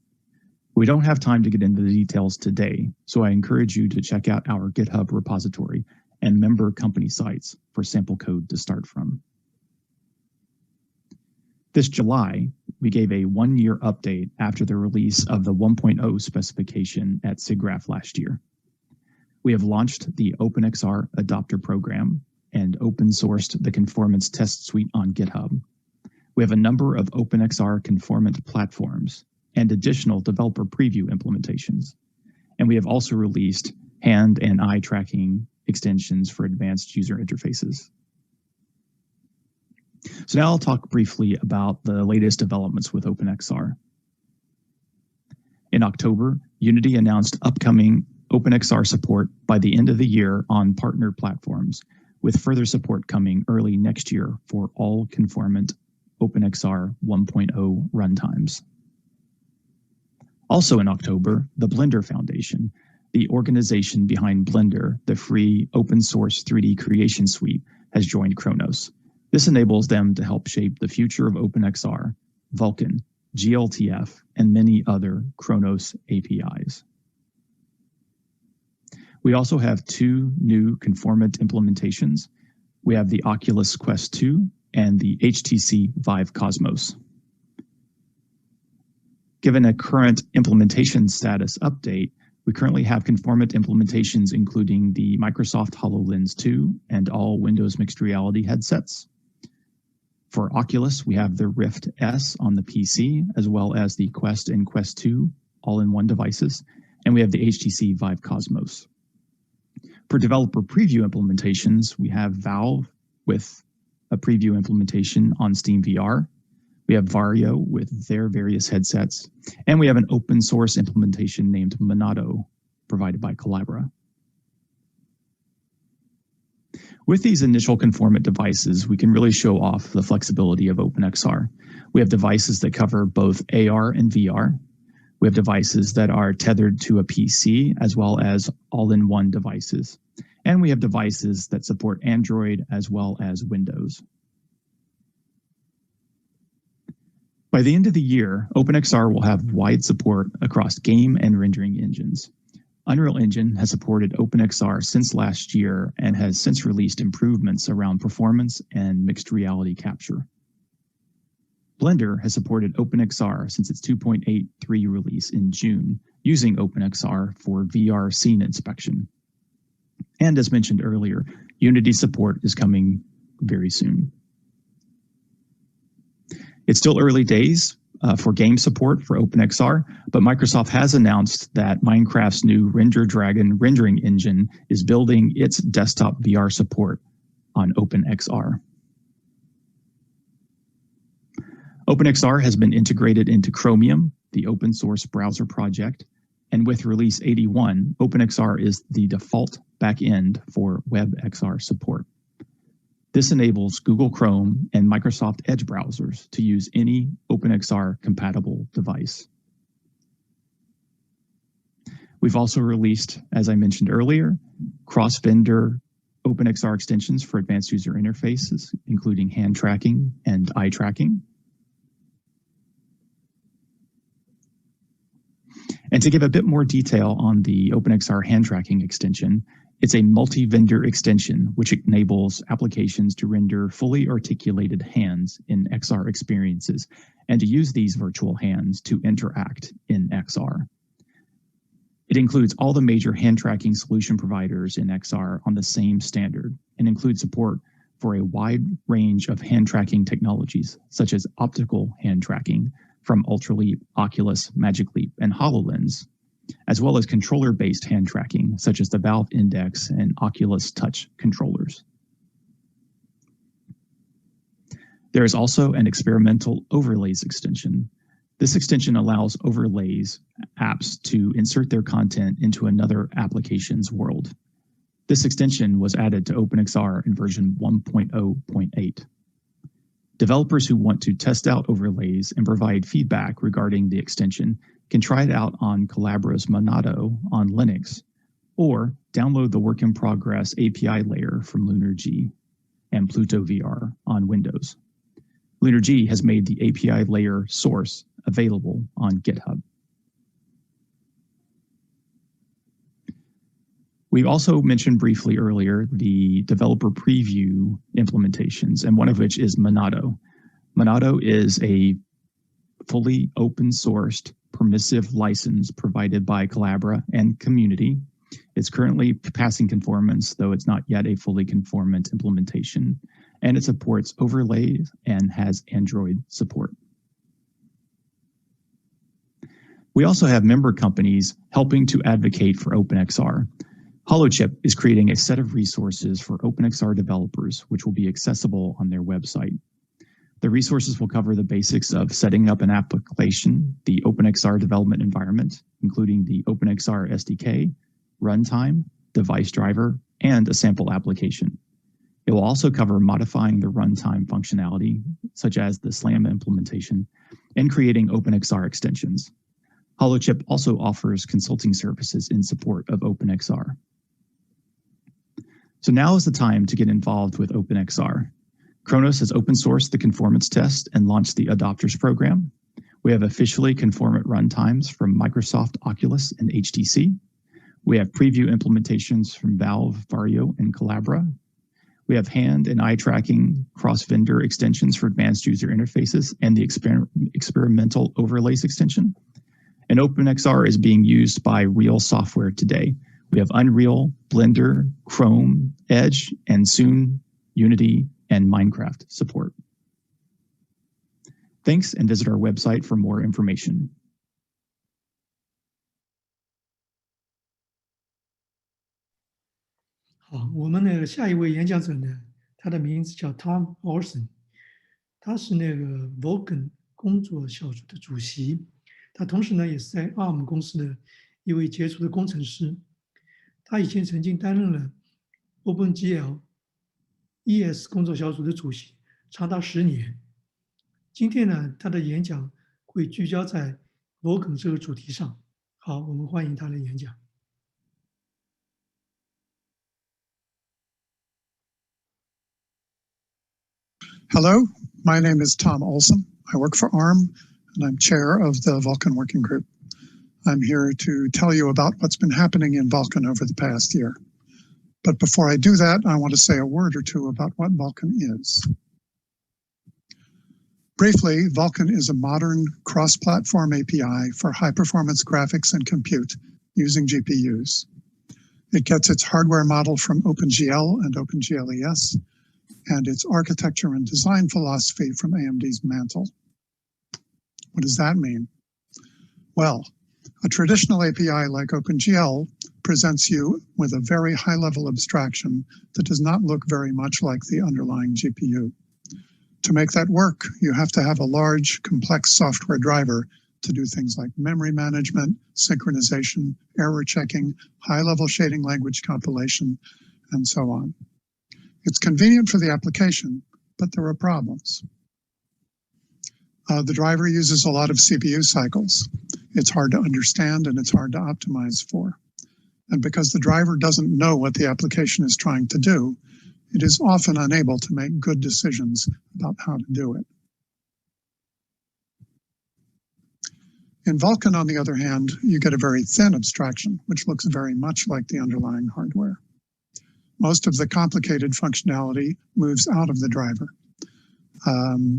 We don't have time to get into the details today, so I encourage you to check out our GitHub repository and member company sites for sample code to start from. This July, we gave a one-year update after the release of the 1.0 specification at SIGGRAPH last year. We have launched the OpenXR adopter program and open sourced the conformance test suite on GitHub. We have a number of OpenXR conformant platforms and additional developer preview implementations. And we have also released hand and eye tracking extensions for advanced user interfaces. So now I'll talk briefly about the latest developments with OpenXR. In October, Unity announced upcoming OpenXR support by the end of the year on partner platforms, with further support coming early next year for all conformant OpenXR 1.0 runtimes. Also in October, the Blender Foundation, the organization behind Blender, the free open source 3D creation suite, has joined Khronos. This enables them to help shape the future of OpenXR, Vulkan, glTF, and many other Khronos APIs. We also have two new conformant implementations. We have the Oculus Quest 2 and the HTC Vive Cosmos. Given a current implementation status update, we currently have conformant implementations including the Microsoft HoloLens 2 and all Windows mixed reality headsets. For Oculus, we have the Rift S on the PC, as well as the Quest and Quest 2 all-in-one devices, and we have the HTC Vive Cosmos. For developer preview implementations, we have Valve with a preview implementation on Steam VR. We have Vario with their various headsets, and we have an open source implementation named Monado, provided by Collabora. With these initial conformant devices, we can really show off the flexibility of OpenXR. We have devices that cover both AR and VR. We have devices that are tethered to a PC as well as all-in-one devices. And we have devices that support Android as well as Windows. By the end of the year, OpenXR will have wide support across game and rendering engines. Unreal Engine has supported OpenXR since last year and has since released improvements around performance and mixed reality capture. Blender has supported OpenXR since its 2.83 release in June, using OpenXR for VR scene inspection. And as mentioned earlier, Unity support is coming very soon. It's still early days for game support for OpenXR, but Microsoft has announced that Minecraft's new Render Dragon rendering engine is building its desktop VR support on OpenXR. OpenXR has been integrated into Chromium, the open source browser project, and with release 81, OpenXR is the default backend for WebXR support. This enables Google Chrome and Microsoft Edge browsers to use any OpenXR compatible device. We've also released, as I mentioned earlier, cross-vendor OpenXR extensions for advanced user interfaces, including hand tracking and eye tracking. And to give a bit more detail on the OpenXR hand tracking extension, it's a multi-vendor extension which enables applications to render fully articulated hands in XR experiences and to use these virtual hands to interact in XR. It includes all the major hand tracking solution providers in XR on the same standard and includes support for a wide range of hand tracking technologies, such as optical hand tracking from Ultraleap, Oculus, Magic Leap, and HoloLens, as well as controller-based hand tracking, such as the Valve Index and Oculus Touch controllers. There is also an experimental overlays extension. This extension allows overlays apps to insert their content into another application's world. This extension was added to OpenXR in version 1.0.8. Developers who want to test out overlays and provide feedback regarding the extension can try it out on Collabra's Monado on Linux, or download the work-in-progress API layer from LunarG and Pluto VR on Windows. LunarG has made the API layer source available on GitHub. We also mentioned briefly earlier the developer preview implementations, and one of which is Monado. Monado is a fully open-sourced permissive license provided by Collabra and community. It's currently passing conformance, though it's not yet a fully conformant implementation, and it supports overlays and has Android support. We also have member companies helping to advocate for OpenXR. Holochip is creating a set of resources for OpenXR developers, which will be accessible on their website. The resources will cover the basics of setting up an application, the OpenXR development environment, including the OpenXR SDK, runtime, device driver, and a sample application. It will also cover modifying the runtime functionality, such as the SLAM implementation, and creating OpenXR extensions. Holochip also offers consulting services in support of OpenXR. So now is the time to get involved with OpenXR. Khronos has open sourced the conformance test and launched the adopters program. We have officially conformant runtimes from Microsoft, Oculus, and HTC. We have preview implementations from Valve, Vario, and Collabra. We have hand and eye tracking cross-vendor extensions for advanced user interfaces and the experimental overlays extension. And OpenXR is being used by real software today. We have Unreal, Blender, Chrome, Edge, and soon Unity and Minecraft support. Thanks, and visit our website for more information.好，我们的下一位演讲者呢，他的名字叫 Tom Olson， 他是那个 Vulkan 工作小组的主席，他同时呢也是在 ARM 公司的一位杰出的工程师。他以前曾经担任了 OpenGL ES 工作小组的主席，长达10年。今天呢，他的演讲会聚焦在 Vulkan 这个主题上。好，我们欢迎他的演讲。Hello, my name is Tom Olson. I work for ARM, and I'm chair of the Vulkan Working Group. I'm here to tell you about what's been happening in Vulkan over the past year. But before I do that, I want to say a word or two about what Vulkan is. Briefly, Vulkan is a modern cross-platform API for high-performance graphics and compute using GPUs. It gets its hardware model from OpenGL and OpenGLES, and its architecture and design philosophy from AMD's Mantle. What does that mean? Well, a traditional API like OpenGL presents you with a very high-level abstraction that does not look very much like the underlying GPU. To make that work, you have to have a large, complex software driver to do things like memory management, synchronization, error checking, high-level shading language compilation, and so on. It's convenient for the application, but there are problems. The driver uses a lot of CPU cycles. It's hard to understand and it's hard to optimize for. And because the driver doesn't know what the application is trying to do, it is often unable to make good decisions about how to do it. In Vulkan, on the other hand, you get a very thin abstraction, which looks very much like the underlying hardware. Most of the complicated functionality moves out of the driver.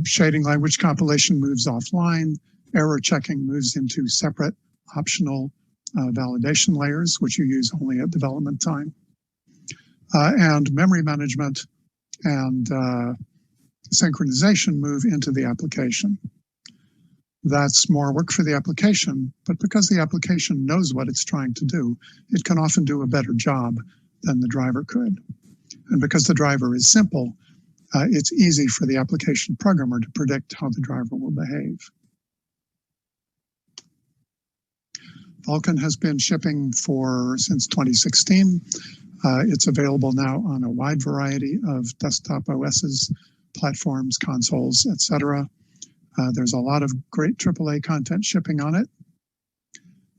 Shading language compilation moves offline. Error checking moves into separate optional validation layers, which you use only at development time. And memory management and synchronization move into the application. That's more work for the application, but because the application knows what it's trying to do, it can often do a better job than the driver could. And because the driver is simple, it's easy for the application programmer to predict how the driver will behave. Vulkan has been shipping since 2016. It's available now on a wide variety of desktop OSs, platforms, consoles, etc. There's a lot of great AAA content shipping on it.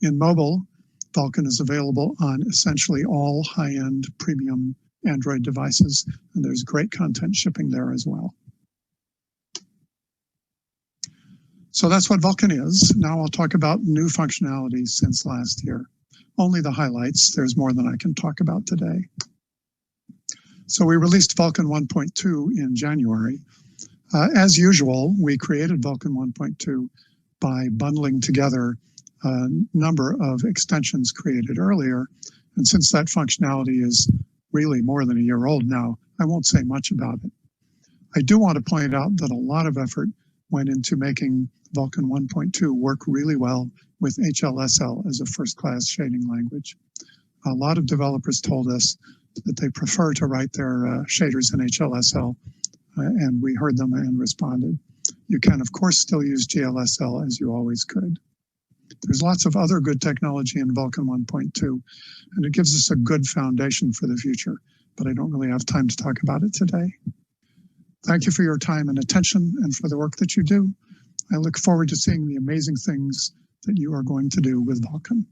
In mobile, Vulkan is available on essentially all high-end premium Android devices, and there's great content shipping there as well. So that's what Vulkan is. Now I'll talk about new functionalities since last year. Only the highlights. There's more than I can talk about today. So we released Vulkan 1.2 in January. As usual, we created Vulkan 1.2 by bundling together a number of extensions created earlier. And since that functionality is really more than a year old now, I won't say much about it. I do want to point out that a lot of effort went into making Vulkan 1.2 work really well with HLSL as a first-class shading language. A lot of developers told us that they prefer to write their shaders in HLSL, and we heard them and responded. You can, of course, still use GLSL as you always could. There's lots of other good technology in Vulkan 1.2, and it gives us a good foundation for the future, but I don't really have time to talk about it today. Thank you for your time and attention and for the work that you do. I look forward to seeing the amazing things that you are going to do with Vulkan.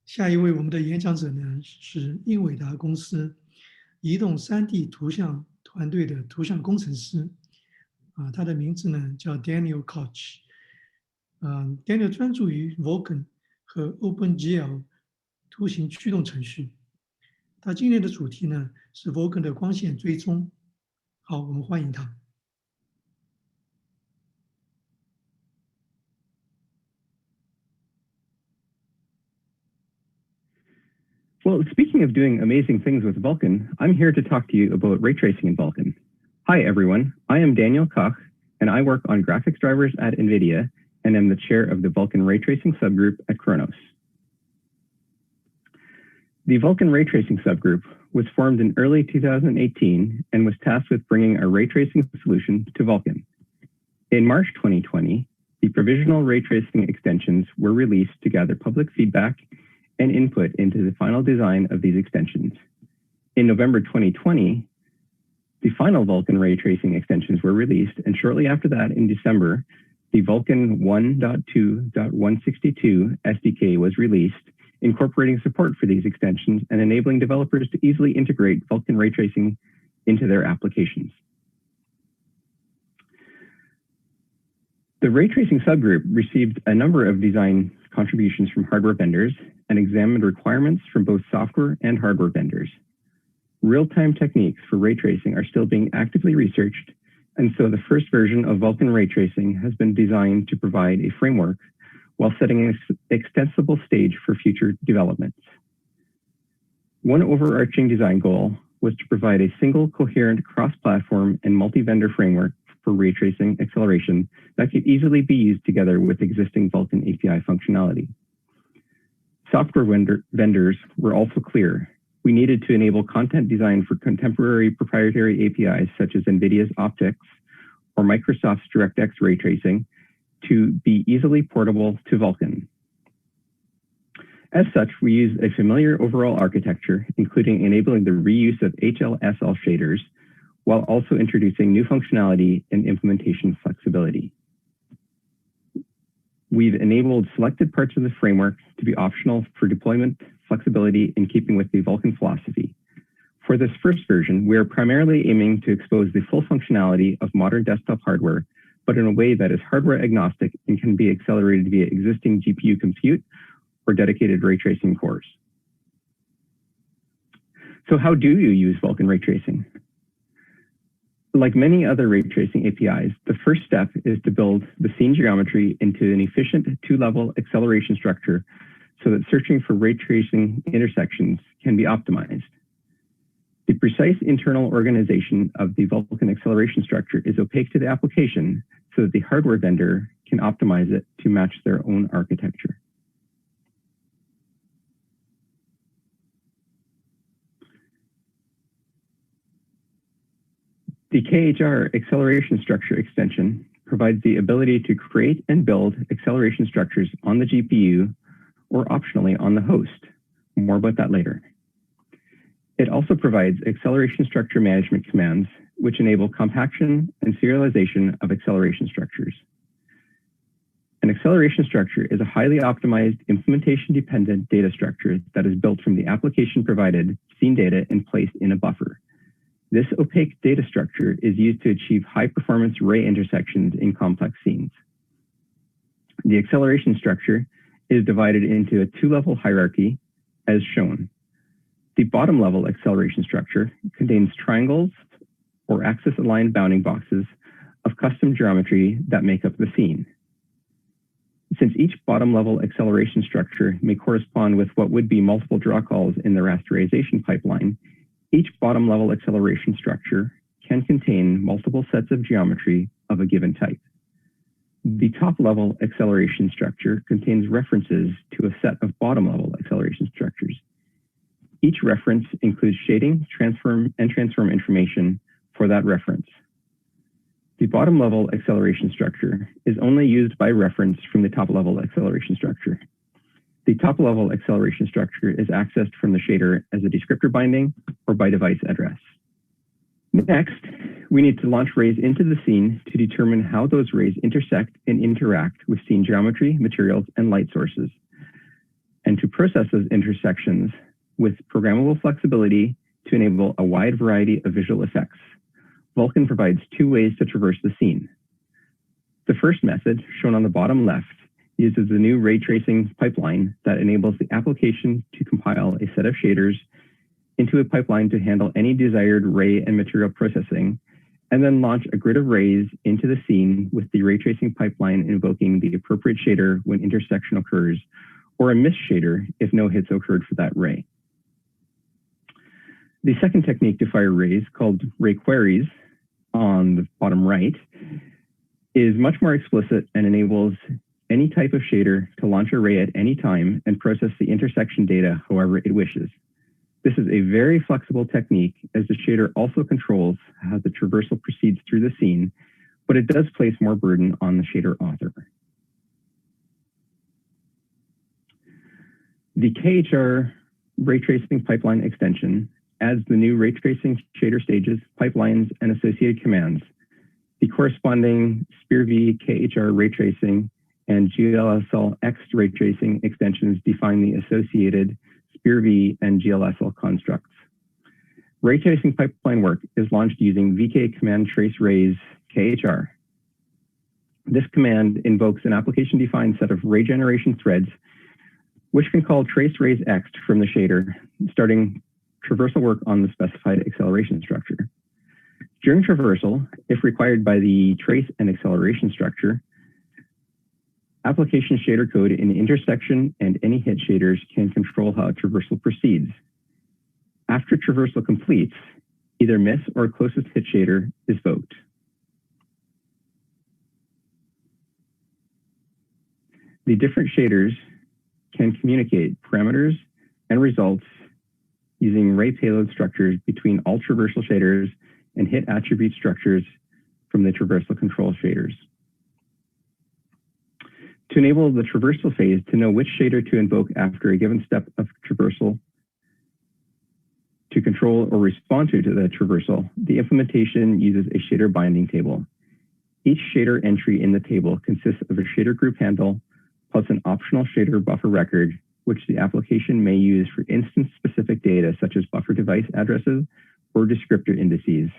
下一位我们的演讲者呢是英伟达公司移动 3D 图像团队的图像工程师，他的名字呢叫 Daniel Koch。Daniel 专注于 Vulkan 和 OpenGL 图形驱动程序。他今年的主题呢是 Vulkan 的光线追踪。好，我们欢迎他。Well, speaking of doing amazing things with Vulkan, I'm here to talk to you about ray tracing in Vulkan. Hi, everyone. I am Daniel Koch, and I work on graphics drivers at NVIDIA, and am the chair of the Vulkan ray tracing subgroup at Khronos. The Vulkan ray tracing subgroup was formed in early 2018 and was tasked with bringing a ray tracing solution to Vulkan. In March 2020, the provisional ray tracing extensions were released to gather public feedback and input into the final design of these extensions. In November 2020, the final Vulkan ray tracing extensions were released, and shortly after that, in December, the Vulkan 1.2.162 SDK was released, incorporating support for these extensions and enabling developers to easily integrate Vulkan ray tracing into their applications. The ray tracing subgroup received a number of design contributions from hardware vendors and examined requirements from both software and hardware vendors. Real-time techniques for ray tracing are still being actively researched, and so the first version of Vulkan ray tracing has been designed to provide a framework while setting an extensible stage for future developments. One overarching design goal was to provide a single coherent cross-platform and multi-vendor framework for ray tracing acceleration that could easily be used together with existing Vulkan API functionality. Software vendors were also clear. We needed to enable content design for contemporary proprietary APIs such as NVIDIA's optics or Microsoft's DirectX ray tracing to be easily portable to Vulkan. As such, we use a familiar overall architecture, including enabling the reuse of HLSL shaders, while also introducing new functionality and implementation flexibility. We've enabled selected parts of the framework to be optional for deployment flexibility in keeping with the Vulkan philosophy. For this first version, we are primarily aiming to expose the full functionality of modern desktop hardware, but in a way that is hardware agnostic and can be accelerated via existing GPU compute or dedicated ray tracing cores. So how do you use Vulkan ray tracing? Like many other ray tracing APIs, the first step is to build the scene geometry into an efficient two-level acceleration structure so that searching for ray tracing intersections can be optimized. The precise internal organization of the Vulkan acceleration structure is opaque to the application so that the hardware vendor can optimize it to match their own architecture. The KHR acceleration structure extension provides the ability to create and build acceleration structures on the GPU or optionally on the host. More about that later. It also provides acceleration structure management commands, which enable compaction and serialization of acceleration structures. An acceleration structure is a highly optimized implementation-dependent data structure that is built from the application-provided scene data and placed in a buffer. This opaque data structure is used to achieve high-performance ray intersections in complex scenes. The acceleration structure is divided into a two-level hierarchy, as shown. The bottom-level acceleration structure contains triangles or axis-aligned bounding boxes of custom geometry that make up the scene. Since each bottom-level acceleration structure may correspond with what would be multiple draw calls in the rasterization pipeline, each bottom-level acceleration structure can contain multiple sets of geometry of a given type. The top-level acceleration structure contains references to a set of bottom-level acceleration structures. Each reference includes shading, transform information for that reference. The bottom-level acceleration structure is only used by reference from the top-level acceleration structure. The top-level acceleration structure is accessed from the shader as a descriptor binding or by device address. Next, we need to launch rays into the scene to determine how those rays intersect and interact with scene geometry, materials, and light sources, and to process those intersections with programmable flexibility to enable a wide variety of visual effects. Vulkan provides two ways to traverse the scene. The first method, shown on the bottom left, uses the new ray tracing pipeline that enables the application to compile a set of shaders into a pipeline to handle any desired ray and material processing, and then launch a grid of rays into the scene with the ray tracing pipeline invoking the appropriate shader when intersection occurs, or a miss shader if no hits occurred for that ray. The second technique to fire rays, called ray queries on the bottom right, is much more explicit and enables any type of shader to launch a ray at any time and process the intersection data however it wishes. This is a very flexible technique as the shader also controls how the traversal proceeds through the scene, but it does place more burden on the shader author. The KHR ray tracing pipeline extension adds the new ray tracing shader stages, pipelines, and associated commands. The corresponding SPIR-V KHR ray tracing and GLSL X ray tracing extensions define the associated SPIR-V and GLSL constructs. Ray tracing pipeline work is launched using VK command trace rays KHR. This command invokes an application-defined set of ray generation threads, which can call trace rays X from the shader, starting traversal work on the specified acceleration structure. During traversal, if required by the trace and acceleration structure, application shader code in intersection and any hit shaders can control how traversal proceeds. After traversal completes, either miss or closest hit shader is invoked. The different shaders can communicate parameters and results using ray payload structures between all traversal shaders and hit attribute structures from the traversal control shaders. To enable the traversal phase to know which shader to invoke after a given step of traversal to control or respond to the traversal, the implementation uses a shader binding table. Each shader entry in the table consists of a shader group handle plus an optional shader buffer record, which the application may use for instance-specific data such as buffer device addresses or descriptor indices.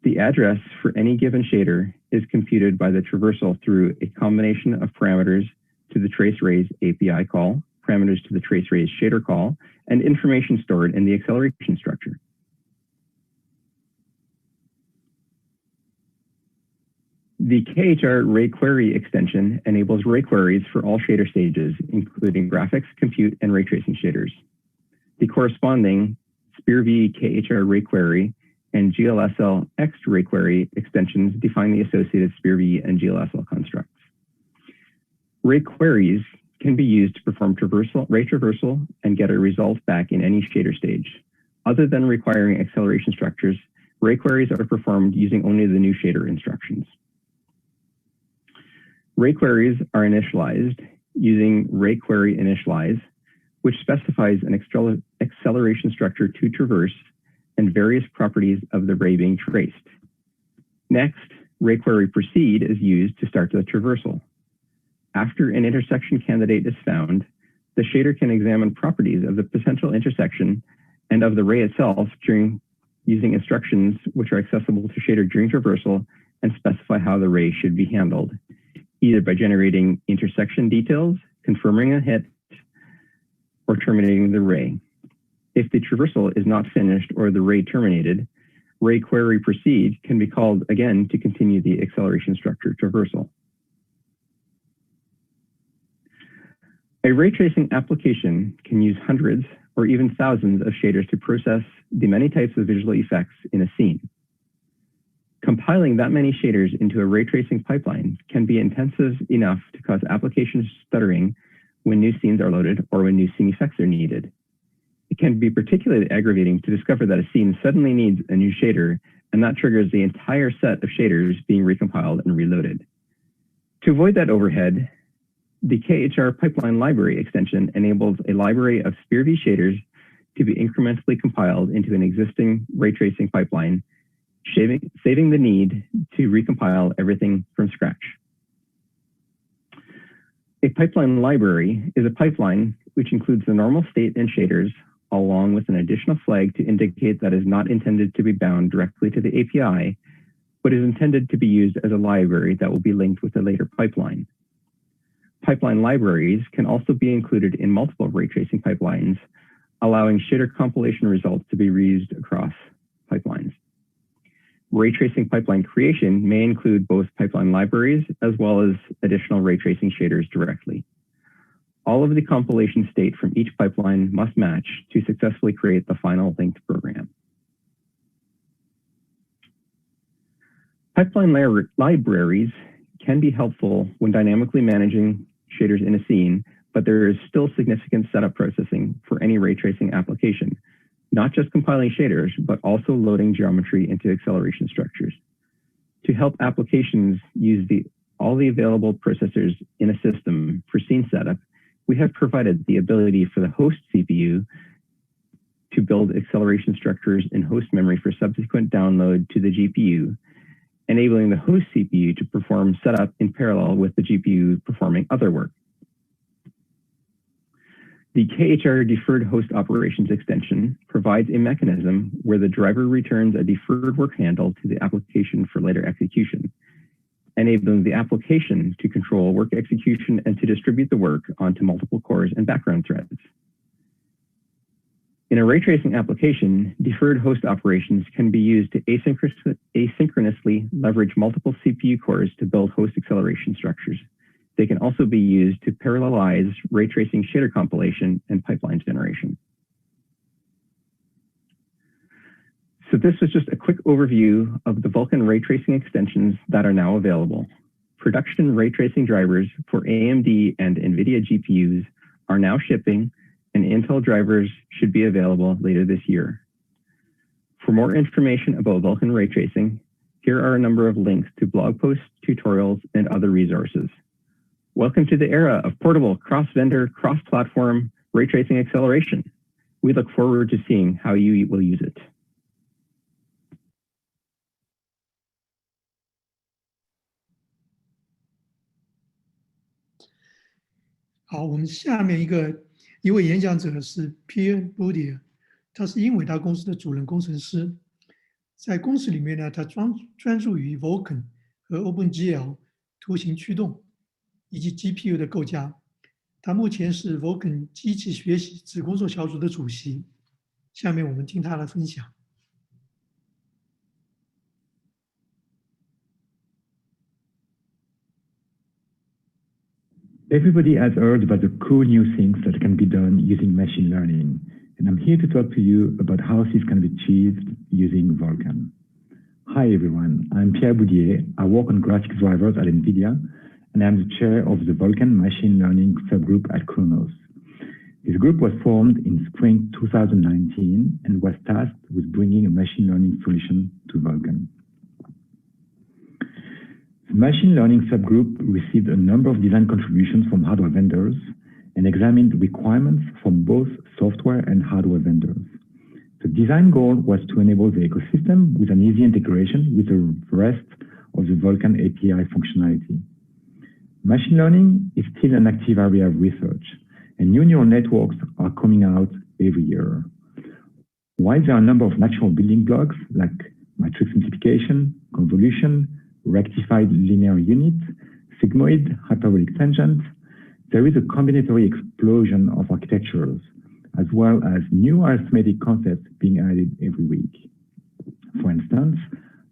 The address for any given shader is computed by the traversal through a combination of parameters to the traceRays API call, parameters to the traceRays shader call, and information stored in the acceleration structure. The KHR Ray Query extension enables ray queries for all shader stages, including graphics, compute, and ray tracing shaders. The corresponding SPIR-V KHR Ray Query and GLSL X Ray Query extensions define the associated SPIR-V and GLSL constructs. Ray queries can be used to perform ray traversal and get a result back in any shader stage. Other than requiring acceleration structures, ray queries are performed using only the new shader instructions. Ray queries are initialized using ray query initialize, which specifies an acceleration structure to traverse and various properties of the ray being traced. Next, ray query proceed is used to start the traversal. After an intersection candidate is found, the shader can examine properties of the potential intersection and of the ray itself using instructions which are accessible to shader during traversal and specify how the ray should be handled, either by generating intersection details, confirming a hit, or terminating the ray. If the traversal is not finished or the ray terminated, ray query proceed can be called again to continue the acceleration structure traversal. A ray tracing application can use hundreds or even thousands of shaders to process the many types of visual effects in a scene. Compiling that many shaders into a ray tracing pipeline can be intensive enough to cause application stuttering when new scenes are loaded or when new scene effects are needed. It can be particularly aggravating to discover that a scene suddenly needs a new shader, and that triggers the entire set of shaders being recompiled and reloaded. To avoid that overhead, the KHR Pipeline Library extension enables a library of SPIR-V shaders to be incrementally compiled into an existing ray tracing pipeline, saving the need to recompile everything from scratch. A pipeline library is a pipeline which includes the normal state and shaders, along with an additional flag to indicate that is not intended to be bound directly to the API, but is intended to be used as a library that will be linked with a later pipeline. Pipeline libraries can also be included in multiple ray tracing pipelines, allowing shader compilation results to be reused across pipelines. Ray tracing pipeline creation may include both pipeline libraries as well as additional ray tracing shaders directly. All of the compilation state from each pipeline must match to successfully create the final linked program. Pipeline libraries can be helpful when dynamically managing shaders in a scene, but there is still significant setup processing for any ray tracing application, not just compiling shaders, but also loading geometry into acceleration structures. To help applications use all the available processors in a system for scene setup, we have provided the ability for the host CPU to build acceleration structures in host memory for subsequent download to the GPU, enabling the host CPU to perform setup in parallel with the GPU performing other work. The KHR Deferred Host Operations extension provides a mechanism where the driver returns a deferred work handle to the application for later execution, enabling the application to control work execution and to distribute the work onto multiple cores and background threads. In a ray tracing application, deferred host operations can be used to asynchronously leverage multiple CPU cores to build host acceleration structures. They can also be used to parallelize ray tracing shader compilation and pipeline generation. So this was just a quick overview of the Vulkan ray tracing extensions that are now available. Production ray tracing drivers for AMD and NVIDIA GPUs are now shipping, and Intel drivers should be available later this year. For more information about Vulkan ray tracing, here are a number of links to blog posts, tutorials, and other resources. Welcome to the era of portable, cross-vendor, cross-platform ray tracing acceleration. We look forward to seeing how you will use it.好，我们下面一位演讲者是 Pierre Boudier， 他是英伟达公司的主任工程师。在公司里面呢，他专注于 Vulkan 和 OpenGL 图形驱动以及 GPU 的构架。他目前是 Vulkan 机器学习子工作小组的主席。下面我们听他的分享。Everybody has heard about the cool new things that can be done using machine learning, and I'm here to talk to you about how this can be achieved using Vulkan. Hi everyone, I'm Pierre Boudier. I work on graphics drivers at NVIDIA, and I'm the chair of the Vulkan machine learning subgroup at Khronos. This group was formed in spring 2019 and was tasked with bringing a machine learning solution to Vulkan. The machine learning subgroup received a number of design contributions from hardware vendors and examined requirements from both software and hardware vendors. The design goal was to enable the ecosystem with an easy integration with the rest of the Vulkan API functionality. Machine learning is still an active area of research, and new neural networks are coming out every year. While there are a number of natural building blocks like matrix simplification, convolution, rectified linear unit, sigmoid, hyperbolic tangent, there is a combinatory explosion of architectures, as well as new arithmetic concepts being added every week. For instance,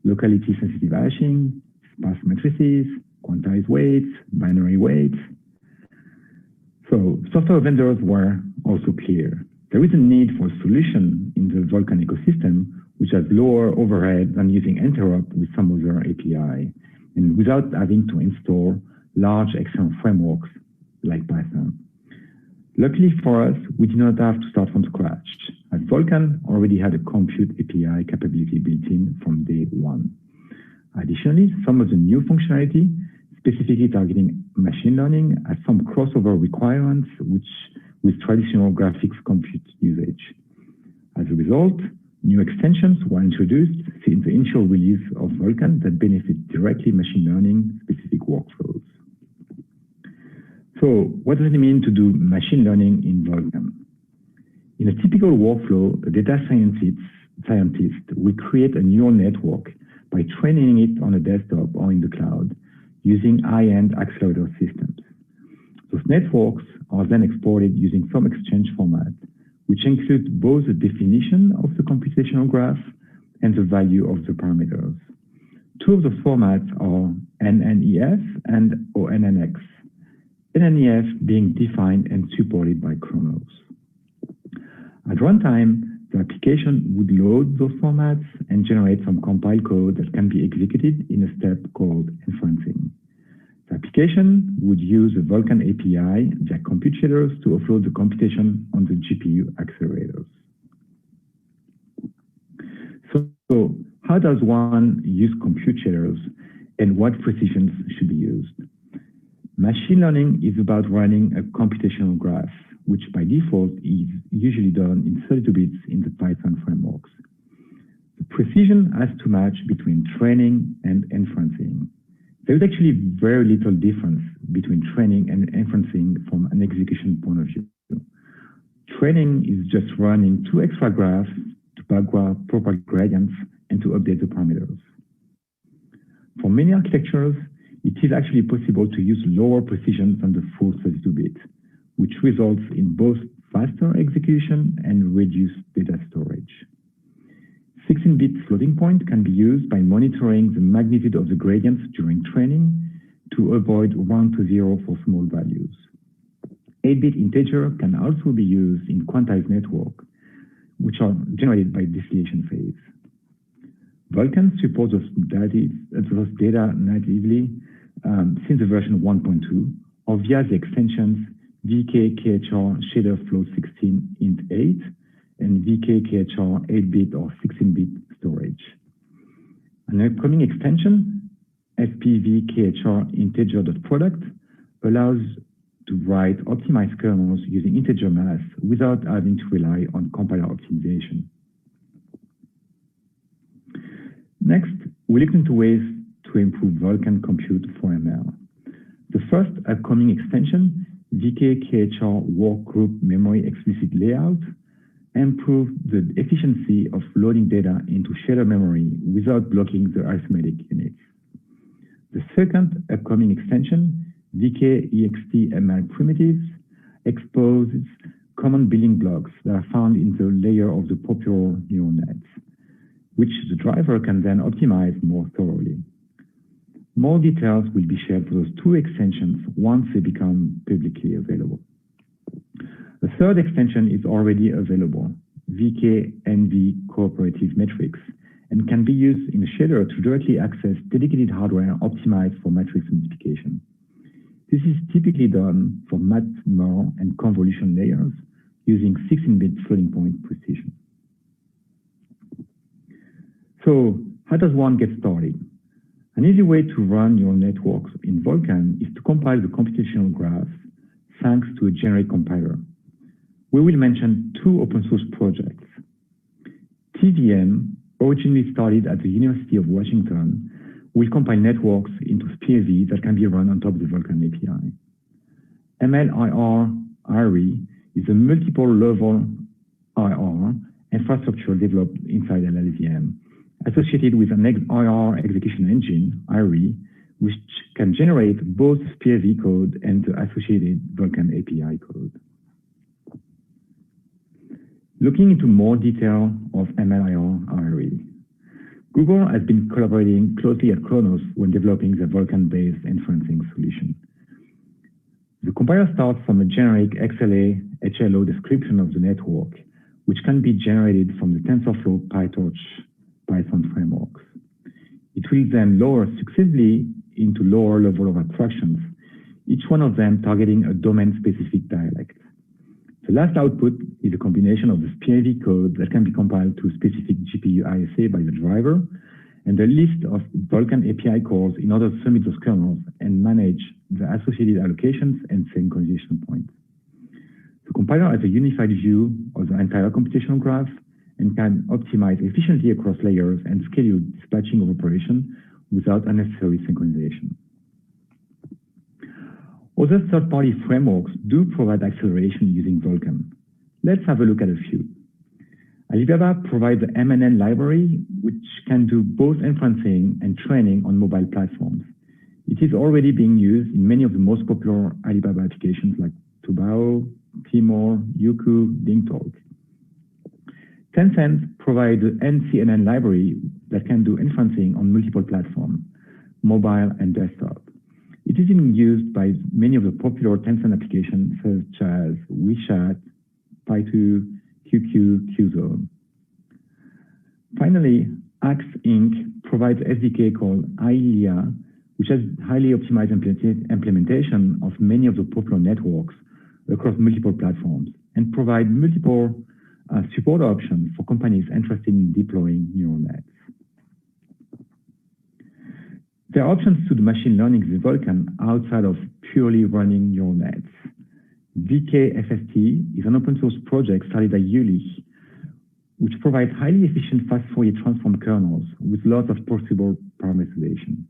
locality-sensitive hashing, sparse matrices, quantized weights, binary weights. So software vendors were also clear. There is a need for a solution in the Vulkan ecosystem which has lower overhead than using interop with some other API, and without having to install large external frameworks like Python. Luckily for us, we did not have to start from scratch, as Vulkan already had a compute API capability built in from day one. Additionally, some of the new functionality, specifically targeting machine learning, has some crossover requirements with traditional graphics compute usage. As a result, new extensions were introduced in the initial release of Vulkan that benefit directly machine learning specific workflows. So what does it mean to do machine learning in Vulkan? In a typical workflow, a data scientist will create a neural network by training it on a desktop or in the cloud using high-end accelerator systems. Those networks are then exported using some exchange format, which includes both the definition of the computational graph and the value of the parameters. Two of the formats are NNEF and ONNX, NNEF being defined and supported by Khronos. At runtime, the application would load those formats and generate some compiled code that can be executed in a step called inferencing. The application would use the Vulkan API via compute shaders to offload the computation on the GPU accelerators. So how does one use compute shaders and what precisions should be used? Machine learning is about running a computational graph, which by default is usually done in 32 bits in the Python frameworks. The precision has to match between training and inferencing. There is actually very little difference between training and inferencing from an execution point of view. Training is just running two extra graphs to propagate gradients and to update the parameters. For many architectures, it is actually possible to use lower precision than the full 32-bit, which results in both faster execution and reduced data storage. 16-bit floating point can be used by monitoring the magnitude of the gradients during training to avoid round to zero for small values. 8-bit integer can also be used in quantized networks, which are generated by distillation phase. Vulkan supports those data natively since the version 1.2 or via the extensions VK-KHR shader float 16 int 8 and VK-KHR 8-bit or 16-bit storage. An upcoming extension, FPV-KHR integer.product, allows to write optimized kernels using integer math without having to rely on compiler optimization. Next, we look into ways to improve Vulkan compute for ML. The first upcoming extension, VK-KHR workgroup memory explicit layout, improves the efficiency of loading data into shader memory without blocking the arithmetic units. The second upcoming extension, VK-EXT-ML primitives, exposes common building blocks that are found in the layer of the popular neural nets, which the driver can then optimize more thoroughly. More details will be shared for those two extensions once they become publicly available. The third extension is already available, VK-NV cooperative metrics, and can be used in a shader to directly access dedicated hardware optimized for matrix multiplication. This is typically done for MAT-MER and convolution layers using 16-bit floating point precision. So how does one get started? An easy way to run your networks in Vulkan is to compile the computational graph thanks to a generic compiler. We will mention two open source projects. TVM, originally started at the University of Washington, will compile networks into SPIR-V that can be run on top of the Vulkan API. MLIR-IRE is a multiple level IR infrastructure developed inside LLVM, associated with an IR execution engine, IRE, which can generate both SPIR-V code and the associated Vulkan API code. Looking into more detail of MLIR-IRE, Google has been collaborating closely at Khronos when developing the Vulkan-based inferencing solution. The compiler starts from a generic XLA HLO description of the network, which can be generated from the TensorFlow PyTorch Python frameworks. It will then lower successively into lower level of abstractions, each one of them targeting a domain-specific dialect. The last output is a combination of the SPIR-V code that can be compiled to a specific GPU ISA by the driver, and a list of Vulkan API calls in order to submit those kernels and manage the associated allocations and synchronization points. The compiler has a unified view of the entire computational graph and can optimize efficiently across layers and schedule dispatching of operation without unnecessary synchronization. Other third-party frameworks do provide acceleration using Vulkan. Let's have a look at a few. Alibaba provides the MNN library, which can do both inferencing and training on mobile platforms. It is already being used in many of the most popular Alibaba applications like Taobao, Tmall, Youku, DingTalk. Tencent provides the NCNN library that can do inferencing on multiple platforms, mobile and desktop. It is being used by many of the popular Tencent applications such as WeChat, Baidu, QQ, Qzone. Finally, Axe Inc. provides an SDK called ILIA, which has highly optimized implementation of many of the popular networks across multiple platforms and provide multiple support options for companies interested in deploying neural nets. There are options to do machine learning with Vulkan outside of purely running neural nets. VKFST is an open source project started by Jülich, which provides highly efficient fast Fourier transform kernels with lots of possible parameterization.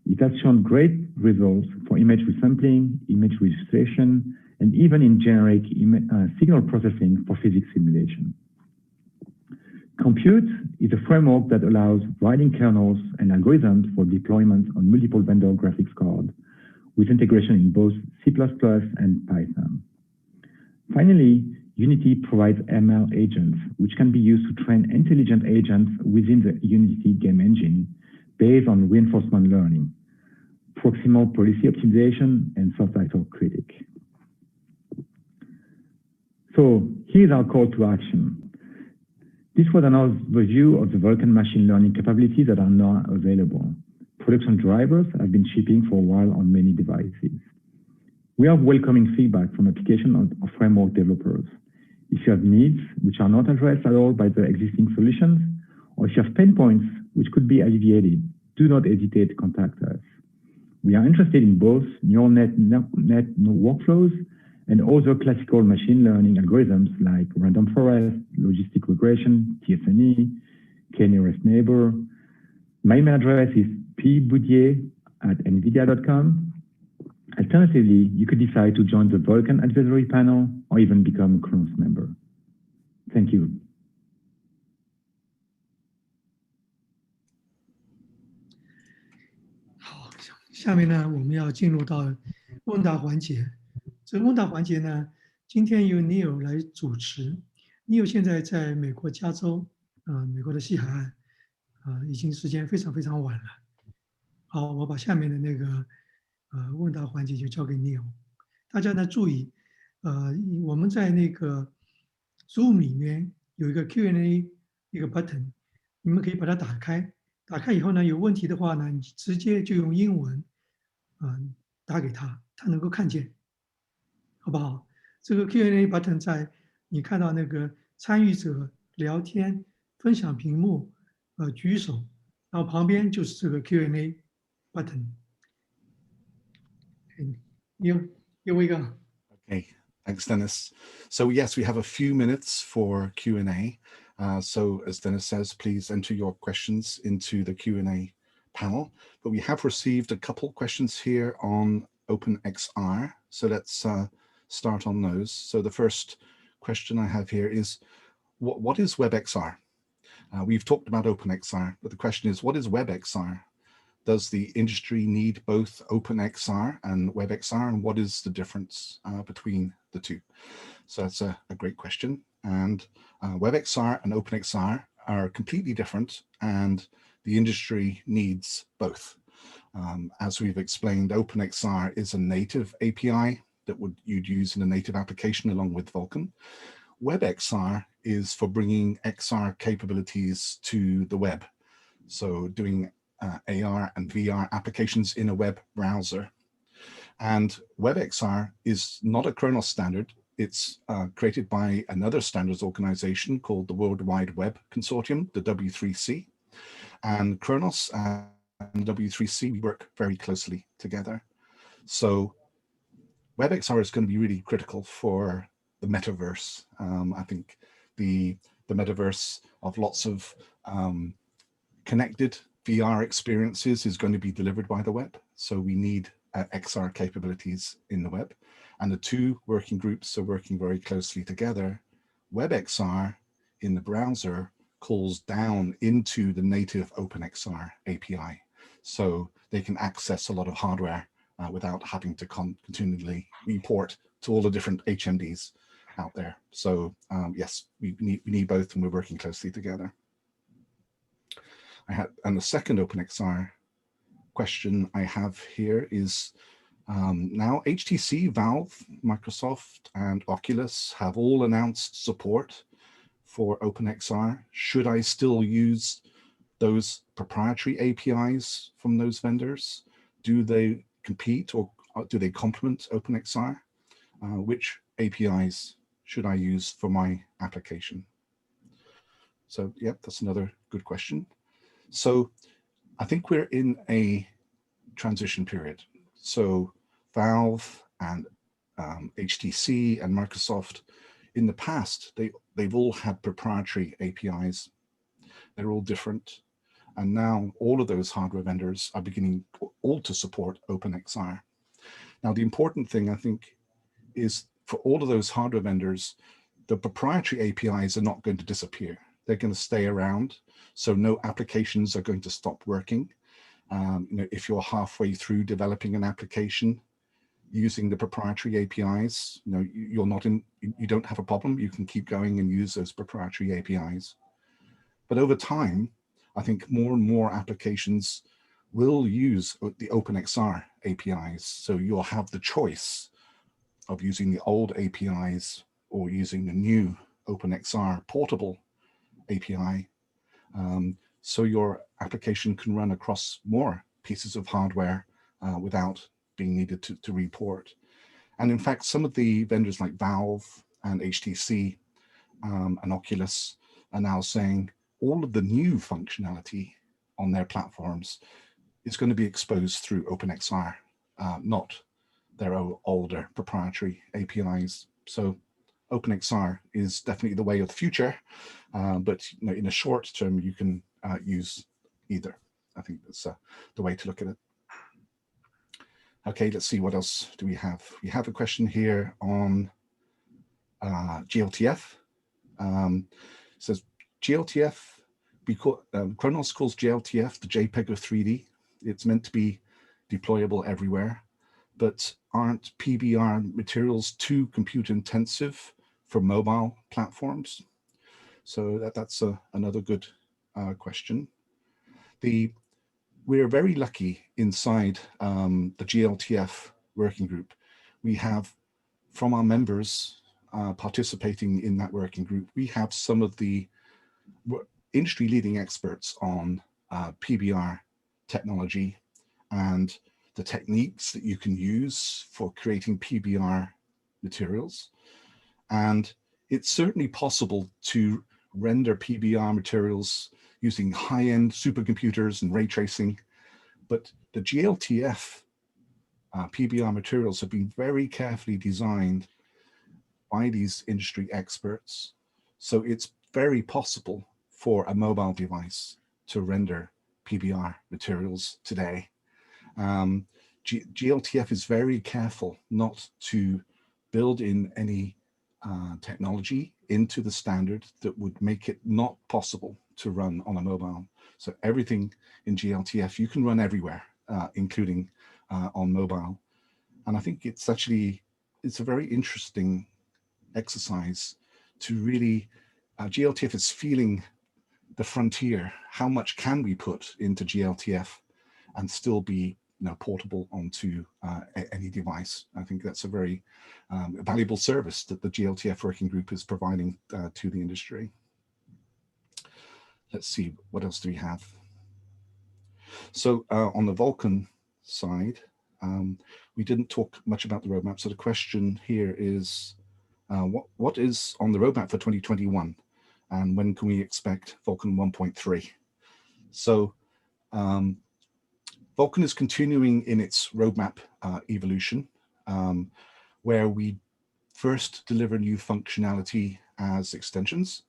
It has shown great results for image resampling, image registration, and even in generic signal processing for physics simulation. Compute is a framework that allows writing kernels and algorithms for deployment on multiple vendor graphics cards with integration in both C++ and Python. Finally, Unity provides ML agents, which can be used to train intelligent agents within the Unity game engine based on reinforcement learning, proximal policy optimization, and soft title critic. So here's our call to action. This was an overview of the Vulkan machine learning capabilities that are now available. Production drivers have been shipping for a while on many devices. We are welcoming feedback from application or framework developers. If you have needs which are not addressed at all by the existing solutions, or if you have pain points which could be alleviated, do not hesitate to contact us. We are interested in both neural net workflows and other classical machine learning algorithms like random forest, logistic regression, TSNE, k-nearest neighbor. My email address is pboudier@nvidia.com. Alternatively, you could decide to join the Vulkan advisory panel or even become a Khronos member. Thank you. 好，下面呢，我们要进入到问答环节。这个问答环节呢，今天由 Neil 来主持。Neil 现在在美国加州，美国的西海岸，已经时间非常非常晚了。好，我把下面的那个问答环节就交给 Neil。大家呢注意，我们在那个 Zoom 里面有一个 Q&A 一个 button， 你们可以把它打开。打开以后呢，有问题的话呢，你直接就用英文打给他，他能够看见，好不好？这个 Q&A button 在你看到那个参与者聊天、分享屏幕、举手，然后旁边就是这个 Q&A button。Here we go. Okay, thanks, Dennis. So yes, we have a few minutes for Q&A. So as Dennis says, please enter your questions into the Q&A panel. But we have received a couple questions here on OpenXR. So let's start on those. So the first question I have here is, what is WebXR? We've talked about OpenXR, but the question is, what is WebXR? Does the industry need both OpenXR and WebXR, and what is the difference between the two? So that's a great question. And WebXR and OpenXR are completely different, and the industry needs both. As we've explained, OpenXR is a native API that you'd use in a native application along with Vulkan. WebXR is for bringing XR capabilities to the web. So doing AR and VR applications in a web browser. And WebXR is not a Khronos standard. It's created by another standards organization called the World Wide Web Consortium, the W3C. And Khronos and W3C, we work very closely together. So WebXR is going to be really critical for the metaverse. I think the metaverse of lots of connected VR experiences is going to be delivered by the web. So we need XR capabilities in the web. And the two working groups are working very closely together. WebXR in the browser calls down into the native OpenXR API. So they can access a lot of hardware without having to continually report to all the different HMDs out there. So yes, we need both, and we're working closely together. And the second OpenXR question I have here is, now HTC, Valve, Microsoft, and Oculus have all announced support for OpenXR. Should I still use those proprietary APIs from those vendors? Do they compete or do they complement OpenXR? Which APIs should I use for my application? So, yep, that's another good question. So I think we're in a transition period. So Valve and HTC and Microsoft, in the past, they've all had proprietary APIs. They're all different. And now all of those hardware vendors are beginning all to support OpenXR. Now, the important thing, I think, is for all of those hardware vendors, the proprietary APIs are not going to disappear. They're going to stay around. So no applications are going to stop working. If you're halfway through developing an application, using the proprietary APIs, you don't have a problem. You can keep going and use those proprietary APIs. But over time, I think more and more applications will use the OpenXR APIs. So you'll have the choice of using the old APIs or using the new OpenXR portable API. So your application can run across more pieces of hardware without being needed to report. And in fact, some of the vendors like Valve and HTC and Oculus are now saying all of the new functionality on their platforms is going to be exposed through OpenXR, not their older proprietary APIs. So OpenXR is definitely the way of the future, but in a short term, you can use either. I think that's the way to look at it. Okay, let's see, what else do we have? We have a question here on glTF. It says, glTF, Khronos calls glTF the JPEG of 3D. It's meant to be deployable everywhere, but aren't PBR materials too compute intensive for mobile platforms? So that's another good question. We're very lucky inside the glTF working group. We have, from our members participating in that working group, we have some of the industry leading experts on PBR technology and the techniques that you can use for creating PBR materials. And it's certainly possible to render PBR materials using high-end supercomputers and ray tracing, but the glTF PBR materials have been very carefully designed by these industry experts. So it's very possible for a mobile device to render PBR materials today. glTF is very careful not to build in any technology into the standard that would make it not possible to run on a mobile. So everything in glTF you can run everywhere, including on mobile. And I think it's a very interesting exercise to really, glTF is feeling the frontier. How much can we put into glTF and still be portable onto any device? I think that's a very valuable service that the glTF working group is providing to the industry. Let's see, what else do we have? So on the Vulkan side, we didn't talk much about the roadmap. So the question here is, what is on the roadmap for 2021? And when can we expect Vulkan 1.3? So Vulkan is continuing in its roadmap evolution, where we first deliver new functionality as extensions,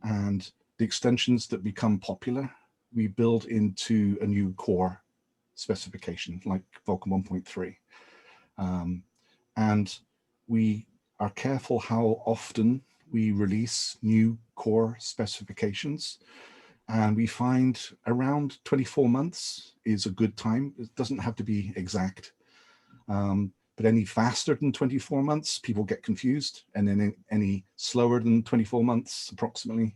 and the extensions that become popular, we build into a new core specification like Vulkan 1.3. And we are careful how often we release new core specifications. And we find around 24 months is a good time. It doesn't have to be exact, but any faster than 24 months, people get confused. And then any slower than 24 months, approximately,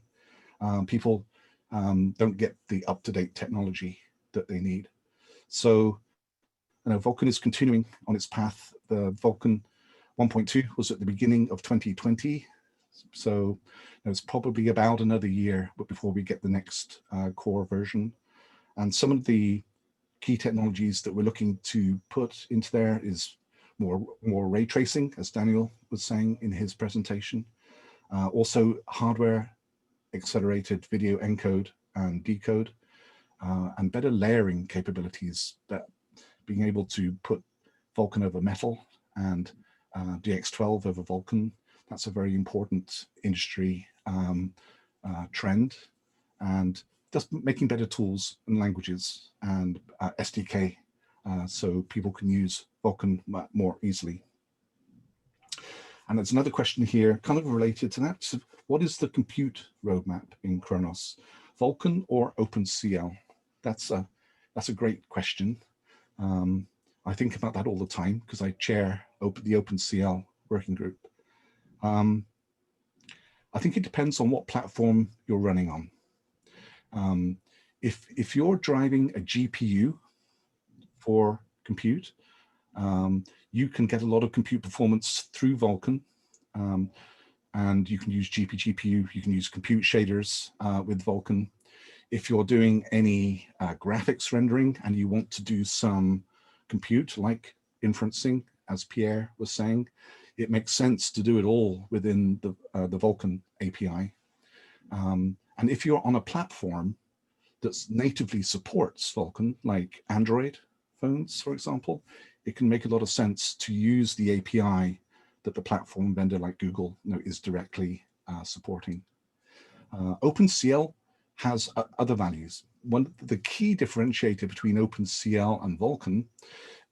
people don't get the up-to-date technology that they need. So, Vulkan is continuing on its path. The Vulkan 1.2 was at the beginning of 2020. So it's probably about another year before we get the next core version. And some of the key technologies that we're looking to put into there is more ray tracing, as Daniel was saying in his presentation. Also hardware accelerated video encode and decode, and better layering capabilities, that being able to put Vulkan over metal and DX12 over Vulkan. That's a very important industry trend, and just making better tools and languages and SDK so people can use Vulkan more easily. And there's another question here kind of related to that. So what is the compute roadmap in Khronos? Vulkan or OpenCL? That's a great question. I think about that all the time because I chair the OpenCL working group. I think it depends on what platform you're running on. If you're driving a GPU for compute, you can get a lot of compute performance through Vulkan, and you can use GPU, you can use compute shaders with Vulkan. If you're doing any graphics rendering and you want to do some compute like inferencing, as Pierre was saying, it makes sense to do it all within the Vulkan API. And if you're on a platform that natively supports Vulkan, like Android phones, for example, it can make a lot of sense to use the API that the platform vendor like Google is directly supporting. OpenCL has other values. One the key differentiator between OpenCL and Vulkan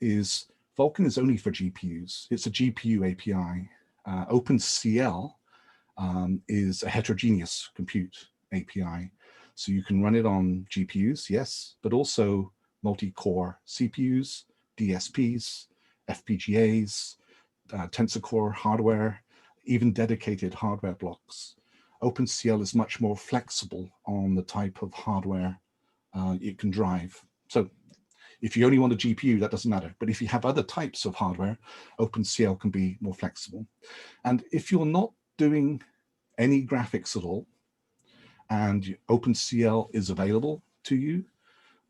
is Vulkan is only for GPUs. It's a GPU API. OpenCL is a heterogeneous compute API. So you can run it on GPUs, yes, but also multi-core CPUs, DSPs, FPGAs, Tensor Core hardware, even dedicated hardware blocks. OpenCL is much more flexible on the type of hardware it can drive. So if you only want a GPU, that doesn't matter. But if you have other types of hardware, OpenCL can be more flexible. And if you're not doing any graphics at all, and OpenCL is available to you,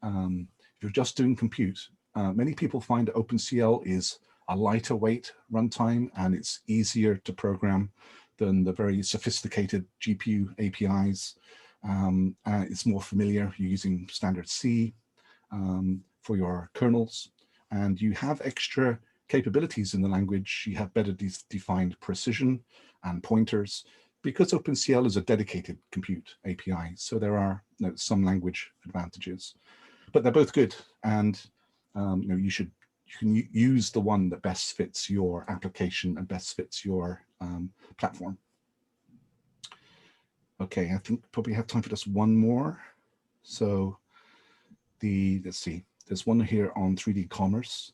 if you're just doing compute, many people find that OpenCL is a lighter weight runtime and it's easier to program than the very sophisticated GPU APIs. It's more familiar. You're using standard C for your kernels, and you have extra capabilities in the language. You have better defined precision and pointers because OpenCL is a dedicated compute API. So there are some language advantages, but they're both good. And you can use the one that best fits your application and best fits your platform. Okay, I think probably have time for just one more. So let's see, there's one here on 3D commerce.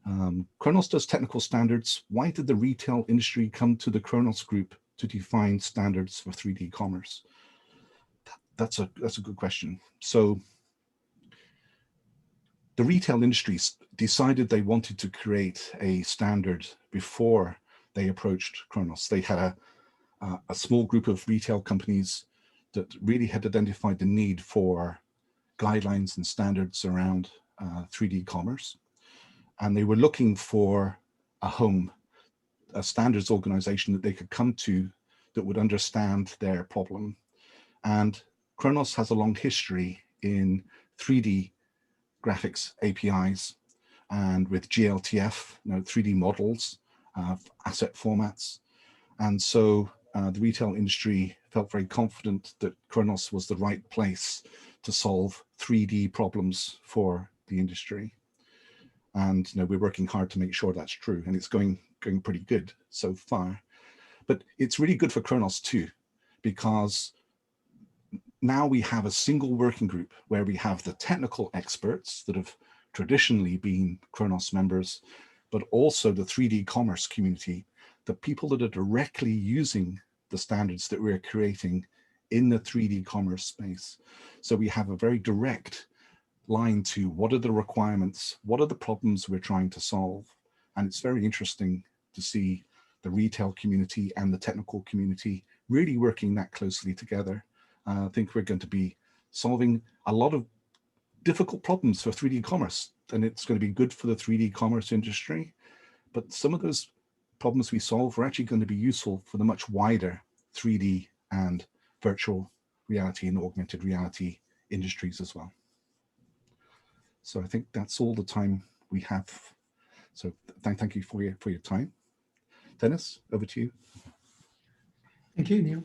Khronos does technical standards. Why did the retail industry come to the Khronos Group to define standards for 3D commerce? That's a good question. So the retail industry decided they wanted to create a standard before they approached Khronos. They had a small group of retail companies that really had identified the need for guidelines and standards around 3D commerce. And they were looking for a home, a standards organization that they could come to that would understand their problem. And Khronos has a long history in 3D graphics APIs and with glTF, 3D models, asset formats. And so the retail industry felt very confident that Khronos was the right place to solve 3D problems for the industry. And we're working hard to make sure that's true, and it's going pretty good so far. But it's really good for Khronos too, because now we have a single working group where we have the technical experts that have traditionally been Khronos members, but also the 3D commerce community, the people that are directly using the standards that we're creating in the 3D commerce space. So we have a very direct line to what are the requirements, what are the problems we're trying to solve. And it's very interesting to see the retail community and the technical community really working that closely together. I think we're going to be solving a lot of difficult problems for 3D commerce, and it's going to be good for the 3D commerce industry. But some of those problems we solve are actually going to be useful for the much wider 3D and virtual reality and augmented reality industries as well. So I think that's all the time we have. So thank you for your time. Dennis, over to you. Thank you, Neil.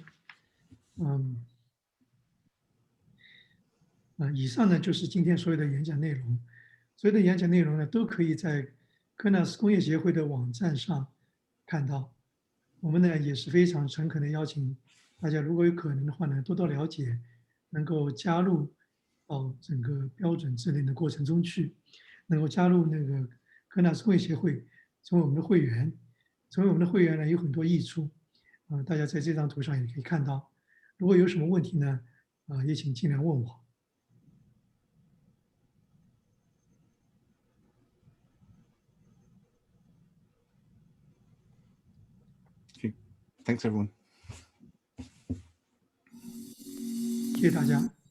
以上呢就是今天所有的演讲内容。所有的演讲内容呢都可以在科纳斯工业协会的网站上看到。我们呢也是非常诚恳的邀请大家，如果有可能的话呢，多多了解，能够加入到整个标准制定的过程中去，能够加入那个科纳斯工业协会，成为我们的会员。成为我们的会员呢，有很多益处。大家在这张图上也可以看到。如果有什么问题呢，也请尽量问我。Thanks, everyone. 谢谢大家。